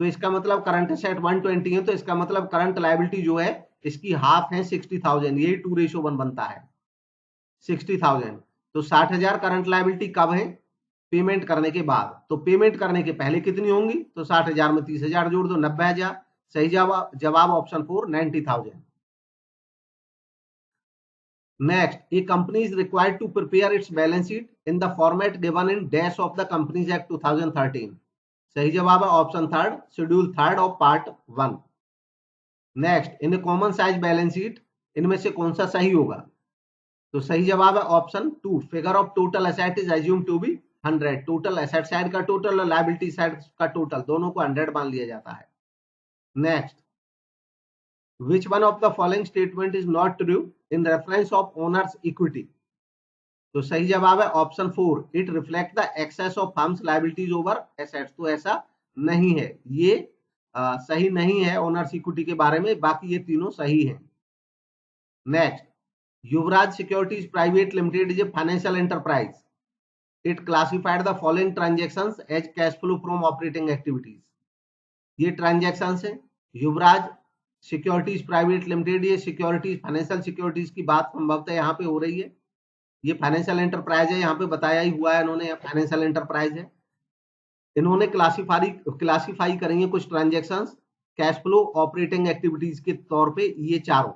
तो इसका मतलब करंट एसेट 120 है, तो इसका मतलब करंट लायबिलिटी जो है इसकी हाफ है 60,000, यही 2:1 बनता है 60,000। तो 60,000 करंट लायबिलिटी कब है? पेमेंट करने के बाद। तो पेमेंट करने के पहले कितनी होंगी, तो 60,000 में 30,000 जोड़ दो, 90,000। सही जवाब option 4 90,000। Next, a company is required to prepare its balance sheet in the format given in dash of the Companies Act 2013. सही जवाब है option 3 schedule 3 of part 1। Next, in common size balance sheet इनमें से कौन सा सही होगा, तो सही जवाब है option 2 figure of total asset is assume to be 100। Total asset side का टोटल और लायबिलिटी साइड का टोटल दोनों को 100 मान लिया जाता है। Next, which one of the following statement is not true in reference of owner's equity? तो सही जवाब है option 4 it reflect the excess of firms liabilities over assets. तो ऐसा नहीं है, ये सही नहीं है ओनर्स इक्विटी के बारे में, बाकी ये तीनों सही हैं। Next, Yuvraj securities private limited is a financial enterprise, it classified the following transactions as cash flow from operating activities. ये ट्रांजैक्शंस है, युवराज सिक्योरिटीज प्राइवेट लिमिटेड, ये सिक्योरिटीज फाइनेंशियल सिक्योरिटीज की बात संभवतः यहाँ पे हो रही है। ये फाइनेंशियल एंटरप्राइज है, यहाँ पे बताया ही हुआ है इन्होंने फाइनेंशियल एंटरप्राइज है। इन्होंने क्लासिफाई करी है कुछ transactions cash flow operating activities के तौर पे, ये चारों।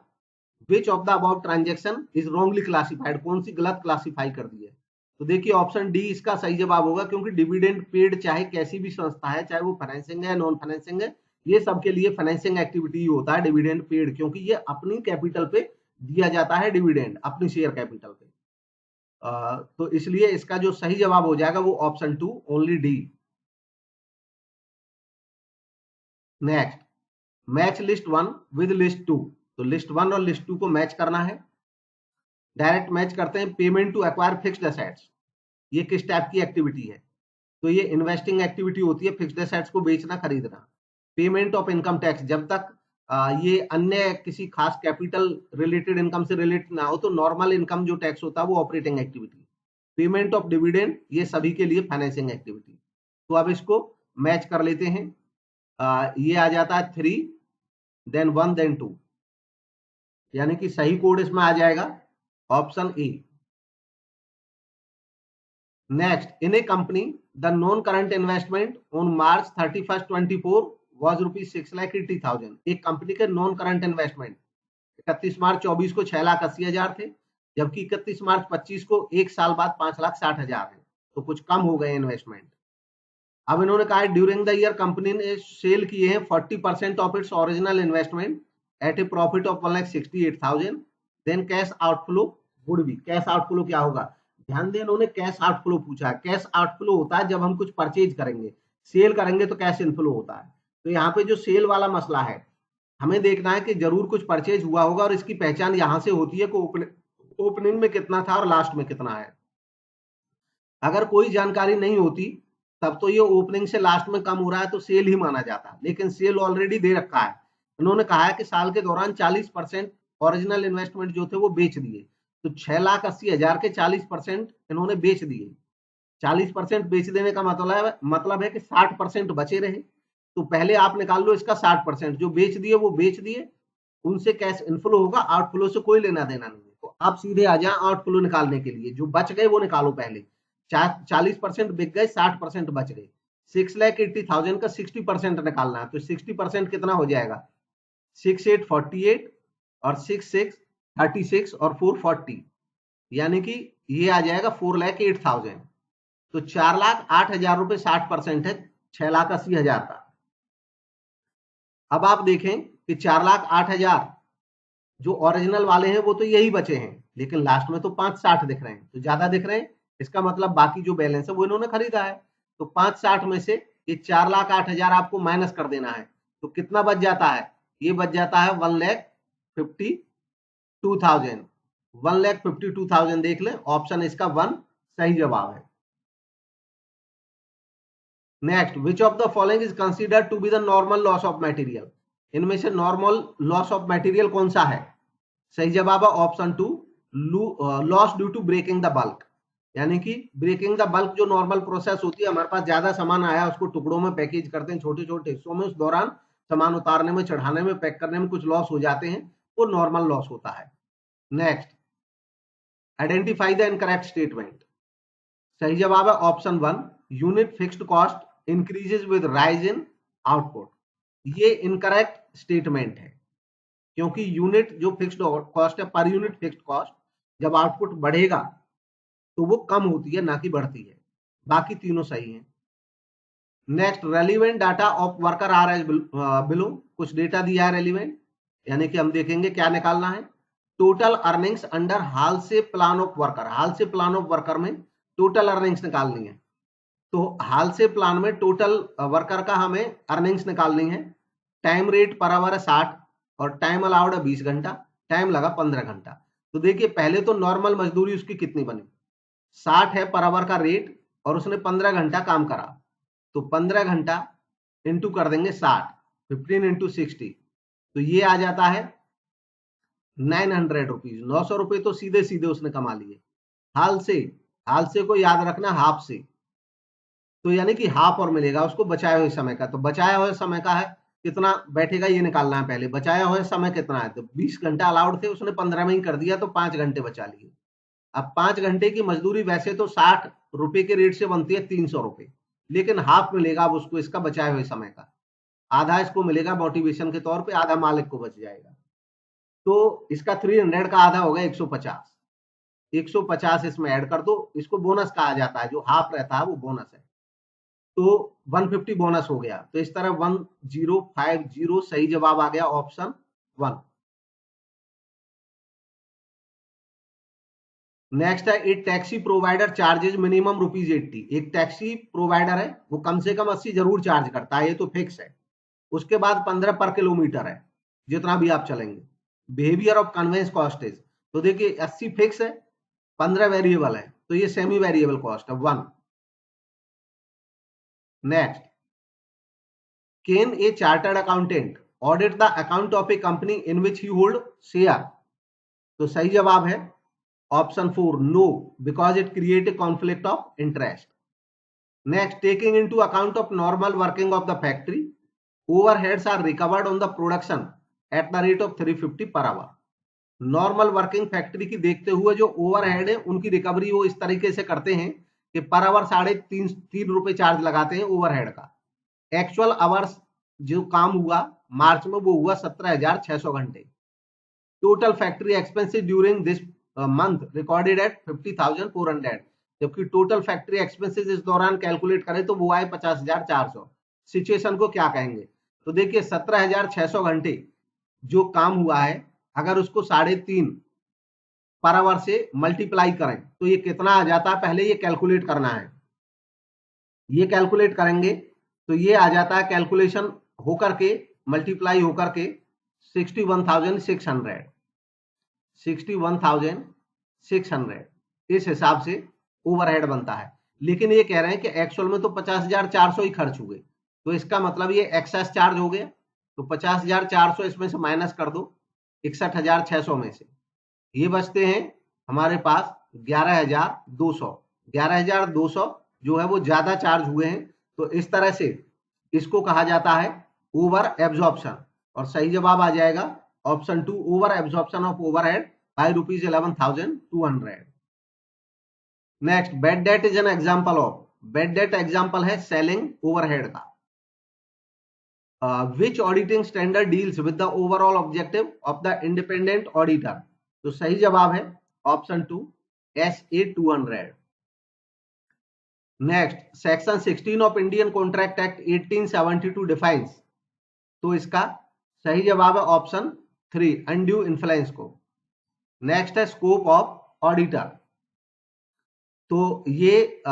विच of the about transaction is wrongly classified, कौन सी गलत क्लासिफाई कर दी है, तो देखिए ऑप्शन डी इसका सही जवाब होगा, क्योंकि डिविडेंड पेड चाहे कैसी भी संस्था है, चाहे वो फाइनेंसिंग है नॉन फाइनेंसिंग है, ये सबके लिए फाइनेंसिंग एक्टिविटी होता है डिविडेंड पेड, क्योंकि ये अपनी कैपिटल पे दिया जाता है डिविडेंड, अपनी शेयर कैपिटल पे। तो इसलिए इसका जो सही जवाब हो जाएगा वो option 2 only D. Next, match list 1 with list 2। तो लिस्ट 1 और लिस्ट 2 को मैच करना है। डायरेक्ट मैच करते हैं। Payment to acquire fixed assets, ये किस टाइप की एक्टिविटी है, तो ये इन्वेस्टिंग एक्टिविटी होती है, फिक्स्ड एसेट्स को बेचना खरीदना। पेमेंट ऑफ इनकम टैक्स, जब तक ये अन्य किसी खास कैपिटल रिलेटेड इनकम से रिलेटेड ना हो तो नॉर्मल इनकम जो टैक्स होता है वो operating activity. Payment of dividend, ये सभी के लिए फाइनेंसिंग एक्टिविटी। तो अब इसको मैच कर लेते हैं। ये आ जाता है 3 देन 1 देन 2, यानी कि सही कोड इसमें आ जाएगा option A. Next, in A company the non current investment on March 31, 24 was rupees 6,80,000। एक कंपनी के नॉन करंट इन्वेस्टमेंट 31 मार्च 24 को 6,80,000 थे, जबकि 31 मार्च 25 को एक साल बाद 5,60,000 है, तो कुछ कम हो गए इन्वेस्टमेंट। अब इन्होंने कहा ड्यूरिंग द ईयर कंपनी ने सेल किए हैं 40% of its original investment at a profit of 1,68,000। Then cash outflow would be, cash outflow क्या होगा, ध्यान दें इन्होंने कैश आउटफ्लो पूछा है। कैश आउटफ्लो होता है जब हम कुछ परचेज करेंगे, सेल करेंगे तो कैश इनफ्लो होता है। तो यहाँ पे जो सेल वाला मसला है, हमें देखना है कि जरूर कुछ परचेज हुआ होगा और इसकी पहचान यहां से होती है कि ओपनिंग में कितना था और लास्ट में कितना है। अगर कोई जानकारी नहीं होती तब तो ये ओपनिंग से लास्ट में कम हो रहा है तो सेल ही माना जाता है, लेकिन सेल ऑलरेडी दे रखा है। उन्होंने कहा है कि साल के दौरान 40% ओरिजिनल इन्वेस्टमेंट जो थे वो बेच दिए, तो 6,80,000 के 40% इन्होंने बेच दिए। 40% बेच देने का मतलब है कि 60% बचे रहे। तो पहले आप निकाल लो इसका 60%, जो बेच दिए वो बेच दिए, उनसे कैश इनफ्लो होगा, आउटफ्लो से कोई लेना देना नहीं है। तो आप सीधे आ जाए आउटफ्लो निकालने के लिए, जो बच गए वो निकालो पहले। 40% बिक गए, 60% बच गए। 6,80,000 का 60% निकालना है, तो 60% कितना हो जाएगा, 6,848 और 6,636 और 440, यानी कि ये आ जाएगा 4,08,000। तो 4,08,000 रुपए 60% है 6,80,000 का। अब आप देखें कि 4,08,000 जो ओरिजिनल वाले हैं वो तो यही बचे हैं, लेकिन लास्ट में तो 560 दिख रहे हैं, तो ज्यादा दिख रहे हैं, इसका मतलब बाकी जो बैलेंस है वो इन्होंने खरीदा है। तो 560 में से ये 4,08,000 आपको माइनस कर देना है, तो कितना बच जाता है, ये बच जाता है 1,52,000। 1,52,000 देख लें, ऑप्शन इसका 1 सही जवाब है। Next, which of the following is considered to be the normal loss of material. इनमें से नॉर्मल लॉस ऑफ मटेरियल कौन सा है, सही जवाब है option 2 loss due to breaking the bulk, यानी कि ब्रेकिंग द बल्क जो नॉर्मल प्रोसेस होती है, हमारे पास ज्यादा सामान आया, उसको टुकड़ों में पैकेज करते हैं छोटे छोटे हिस्सों में, उस दौरान सामान उतारने में, चढ़ाने में, पैक करने में कुछ लॉस हो जाते हैं, वो नॉर्मल लॉस होता है। Next, identify the incorrect statement. सही जवाब है option 1, unit fixed cost increases with rise in output. ये इनकरेक्ट स्टेटमेंट है, क्योंकि यूनिट जो फिक्स्ड कॉस्ट है, पर यूनिट फिक्स्ड कॉस्ट, जब आउटपुट बढ़ेगा तो वो कम होती है, ना कि बढ़ती है। बाकी तीनों सही हैं। Next, relevant data of worker are as below. कुछ डेटा दिया है रेलिवेंट, यानी कि हम देखेंगे क्या निकालना है। टोटल अर्निंग्स अंडर हाल से प्लान ऑफ वर्कर, हाल से प्लान ऑफ वर्कर में टोटल अर्निंग्स निकालनी है। तो हाल से प्लान में टोटल वर्कर का हमें अर्निंग्स निकालनी है। टाइम रेट पर आवर है 60 और टाइम अलाउड है 20 घंटा, टाइम लगा 15 घंटा। तो देखिए पहले तो नॉर्मल मजदूरी उसकी कितनी बनी, 60 है पर आवर का रेट और उसने 15 घंटा काम करा, तो 15 घंटा इंटू कर देंगे 60, 15 इंटू 60, तो ये आ जाता है 900 रुपीज। 900 रुपए तो सीधे सीधे उसने कमा लिए हाल से। हाल से को याद रखना हाफ से, तो यानी कि हाफ और मिलेगा उसको बचाए हुए समय का। तो बचाया हुए समय का है कितना बैठेगा ये निकालना है पहले। बचाया हुआ समय कितना है, तो 20 घंटा अलाउड थे, उसने 15 में ही कर दिया, तो 5 घंटे बचा लिए। अब 5 घंटे की मजदूरी वैसे तो 60 रुपए के रेट से बनती है 300 रुपए, लेकिन हाफ मिलेगा अब उसको इसका बचाए हुए समय का। आधा इसको मिलेगा मोटिवेशन के तौर पे, आधा मालिक को बच जाएगा। तो इसका 300 का आधा होगा 150। 150 इसमें ऐड कर दो, इसको बोनस कहा जाता है, जो हाफ रहता है वो बोनस है। तो 150 बोनस हो गया। तो इस तरह 1050 सही जवाब आ गया ऑप्शन 1। नेक्स्ट है, एक टैक्सी प्रोवाइडर चार्जेज मिनिमम ₹80। एक टैक्सी प्रोवाइडर है, वो कम से कम 80 जरूर चार्ज करता है, ये तो फिक्स है। उसके बाद 15 पर किलोमीटर है, जितना भी आप चलेंगे। Behaviour of conveyance cost is, तो देखिए 80 फिक्स है, 15 वेरिएबल है, तो ये सेमी वेरिएबल कॉस्ट है 1। Next, can a chartered accountant audit the account of a company in which he hold share. तो सही जवाब है option 4, no, because it create a conflict of interest. Next, taking into account of normal working of the factory, overheads are recovered on the production at the rate of 350 per hour। Normal working factory की देखते हुए जो overhead है उनकी recovery वो इस तरीके से करते हैं कि पर आवर 3.5 रुपए चार्ज लगाते हैं ओवरहेड का। एक्चुअल आवर्स जो काम हुआ मार्च में वो हुआ 17,600 घंटे। Total factory expenses during this month recorded at 50,400, जबकि टोटल फैक्ट्री एक्सपेंसेस इस दौरान कैलकुलेट करें तो वो आए 50,400। सिचुएशन को क्या कहेंगे, तो देखिए 17,600 घंटे जो काम हुआ है, अगर उसको 3.5 पर आवर से मल्टीप्लाई करें तो ये कितना आ जाता है, पहले ये कैलकुलेट करना है। ये कैलकुलेट करेंगे तो ये आ जाता है, कैलकुलेशन होकर के मल्टीप्लाई होकर के 61,600। 61,600 इस हिसाब से ओवरहेड बनता है। लेकिन ये कह रहे हैं कि एक्चुअल में तो 50,400 ही खर्च हुए, तो इसका मतलब ये एक्सेस चार्ज हो गया। तो 50,400 इसमें से माइनस कर दो 61,600 में से, ये बचते हैं हमारे पास 11,200। 11,200 जो है वो ज्यादा चार्ज हुए हैं, तो इस तरह से इसको कहा जाता है ओवर एब्जॉर्प्शन। और सही जवाब आ जाएगा option 2, over absorption of overhead by ₹11,200। Next, bad debt is an example of, bad debt example है सेलिंग ओवरहेड का। Which auditing standard deals with the overall objective of the independent auditor. तो सही जवाब है option 2, SA 200। Next, section 16 of Indian contract act 1872 defines, तो इसका सही जवाब है ऑप्शन 3, अनड्यू इन्फ्लुएंस को। नेक्स्ट है स्कोप ऑफ ऑडिटर, तो ये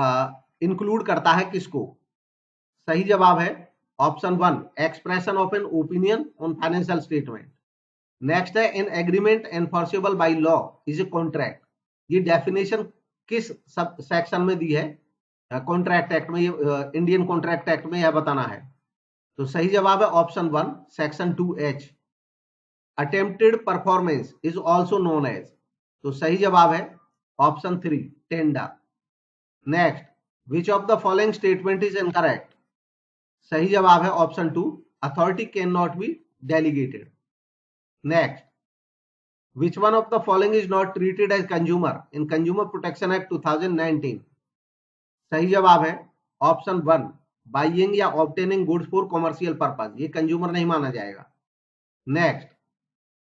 इंक्लूड करता है किसको, सही जवाब है option 1, expression of an opinion on financial statement. Next है, an agreement enforceable by law is a contract, ये डेफिनेशन किस सब सेक्शन में दी है, कॉन्ट्रैक्ट एक्ट में, इंडियन कॉन्ट्रैक्ट एक्ट में यह बताना है। तो सही जवाब है option 1, section 2H। Attempted performance is also known as, तो सही जवाब है option 3, tender. Next, which of the following statement is incorrect, सही जवाब है option 2, authority can not be delegated. Next, which one of the following is not treated as consumer in Consumer Protection Act 2019? सही जवाब है option 1, buying या obtaining goods for commercial purpose, ये consumer नहीं माना जाएगा। Next,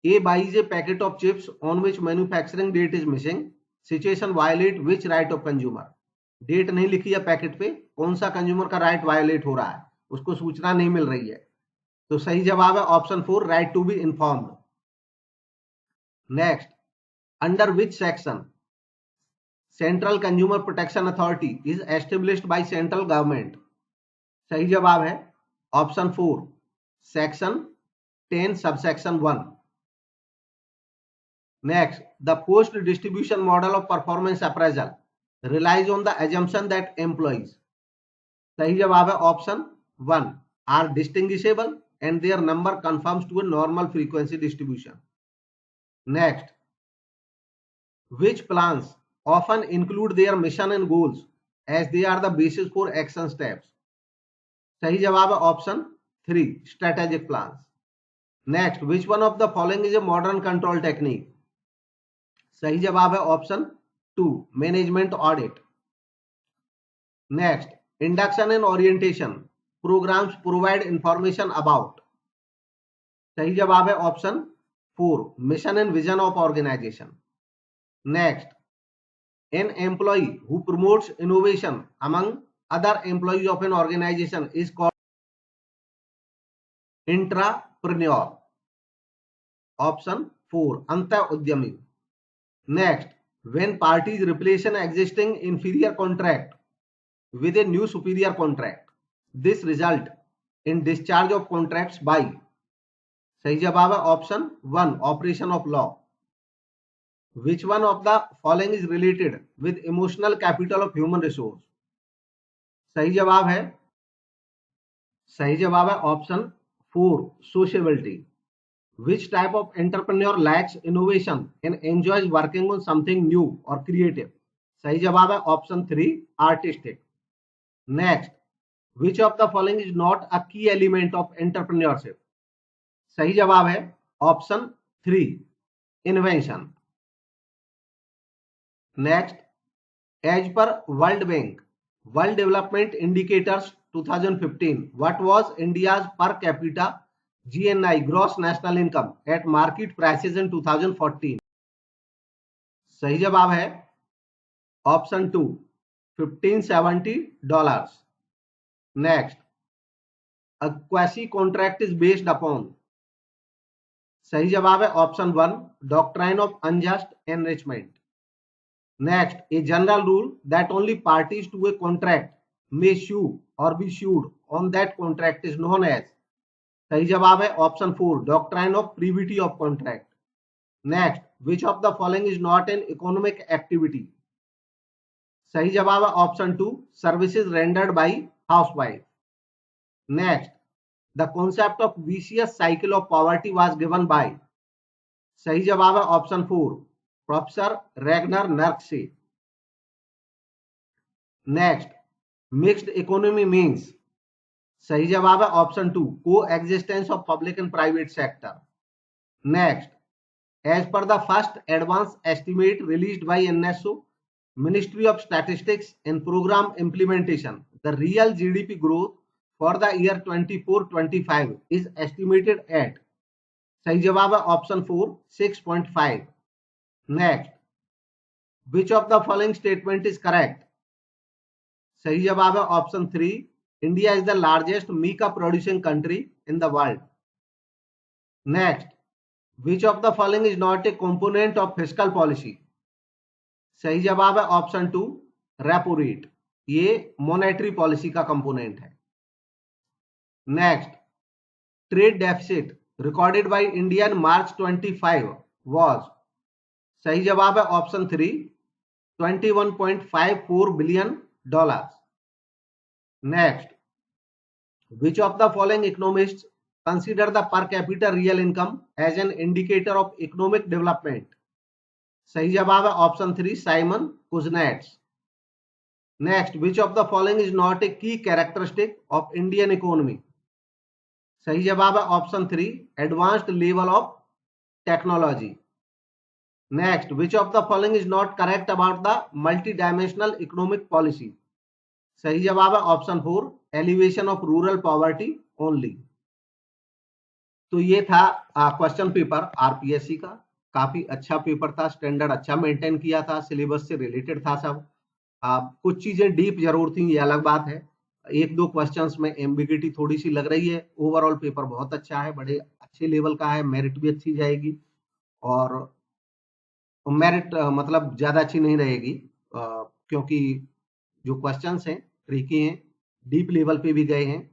A buys a packet of chips on which manufacturing date is missing, situation violate which right of consumer. Date नहीं लिखी है पैकेट पे, कौन सा कंज्यूमर का राइट वायलेट हो रहा है, उसको सूचना नहीं मिल रही है। तो सही जवाब है option 4, right to be informed. Next, under which section central consumer protection authority is established by central government. सही जवाब है option 4, section 10 subsection 1। Next, the post distribution model of performance appraisal relies on the assumption that employees, सही जवाब है option 1, are distinguishable and their number conforms to a normal frequency distribution. Next, which plans often include their mission and goals as they are the basis for action steps? सही जवाब है option 3, strategic plans. Next, which one of the following is a modern control technique? सही जवाब है option 2, management audit. Next, induction and orientation programmes provide information about. सही जवाब है option 4, mission and vision of organisation. Next, an employee who promotes innovation among other employees of an organisation is called intrapreneur. Option 4, अंतः उद्यमी। Next, when parties replace an existing inferior contract with a new superior contract, this result in discharge of contracts by। सही जवाब है option 1, operation of law. which one of the following is related with emotional capital of human resource? सही जवाब है option 4, sociability। which type of entrepreneur lacks innovation and enjoys working on something new or creative? सही जवाब है option 3, artistic। Next, which of the following is not a key element of entrepreneurship? सही जवाब है option 3, invention। Next, as per World Bank World Development Indicators 2015, what was India's per capita GNI gross national income at market prices in 2014? सही जवाब है option 2, $1570। Next, a quasi contract is based upon। सही जवाब है option 1, doctrine of unjust enrichment। Next, a general rule that only parties to a contract may sue or be sued on that contract is known as। सही जवाब है option 4, doctrine of privity of contract. Next, which of the following is not an economic activity? सही जवाब है option 2, services rendered by housewife. Next, the concept of vicious cycle of poverty was given by. सही जवाब है option 4, professor Ragnar Nurkse. Next, mixed economy means. सही जवाब है option 2, coexistence of public and private sector. Next, as per the first advance estimate released by NSO Ministry of Statistics and Programme Implementation, the real GDP growth for the year 24-25 is estimated at. सही जवाब है option 4, 6.5। Next, which of the following statement is correct? सही जवाब है option 3, India is the largest mica producing country in the world. Next, which of the following is not a component of fiscal policy? सही जवाब है option 2, repo rate, ये monetary policy का component है। Next, trade deficit recorded by India in March 25 was. सही जवाब है option 3, $21.54 billion। Next, which of the following economists consider the per capita real income as an indicator of economic development? सही जवाब है option 3, Simon Kuznets. Next, which of the following is not a key characteristic of Indian economy? सही जवाब है option 3, advanced level of technology. Next, which of the following is not correct about the multi-dimensional economic policy? सही जवाब है option 4, elevation of rural poverty only. तो ये था question paper RPSC का। काफी अच्छा पेपर था, स्टैंडर्ड अच्छा मेंटेन किया था, सिलेबस से रिलेटेड था सब। कुछ चीजें डीप जरूर थी, ये अलग बात है। एक दो क्वेश्चंस में एम्बिगिटी थोड़ी सी लग रही है। ओवरऑल पेपर बहुत अच्छा है, बड़े अच्छे लेवल का है, मेरिट भी अच्छी जाएगी। और मेरिट मतलब ज्यादा अच्छी नहीं रहेगी, क्योंकि जो क्वेश्चंस हैं ट्रिकी हैं, डीप लेवल पे भी गए हैं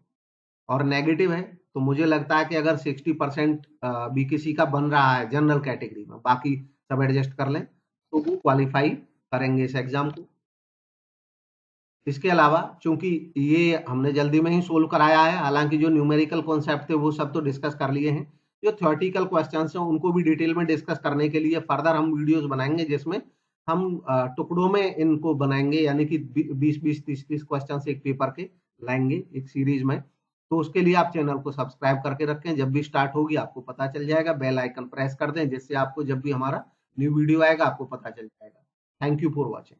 और नेगेटिव है। तो मुझे लगता है कि अगर 60% बीकेसी का बन रहा है जनरल कैटेगरी में, बाकी सब एडजस्ट कर लें, तो वो क्वालिफाई करेंगे इस एग्जाम को। इसके अलावा चूंकि ये हमने जल्दी में ही सोल्व कराया है, हालांकि जो न्यूमेरिकल कॉन्सेप्ट थे वो सब तो डिस्कस कर लिए हैं, जो थ्योरेटिकल क्वेश्चंस हैं उनको भी डिटेल में डिस्कस करने के लिए फर्दर हम वीडियोस बनाएंगे, जिसमें हम टुकड़ों में इनको बनाएंगे, यानी कि 20-20, 30-30 क्वेश्चन एक पेपर के लाएंगे एक सीरीज में। तो उसके लिए आप चैनल को सब्सक्राइब करके रखें, जब भी स्टार्ट होगी आपको पता चल जाएगा। बेल आइकन प्रेस कर दें, जिससे आपको जब भी हमारा न्यू वीडियो आएगा आपको पता चल जाएगा। Thank you for watching.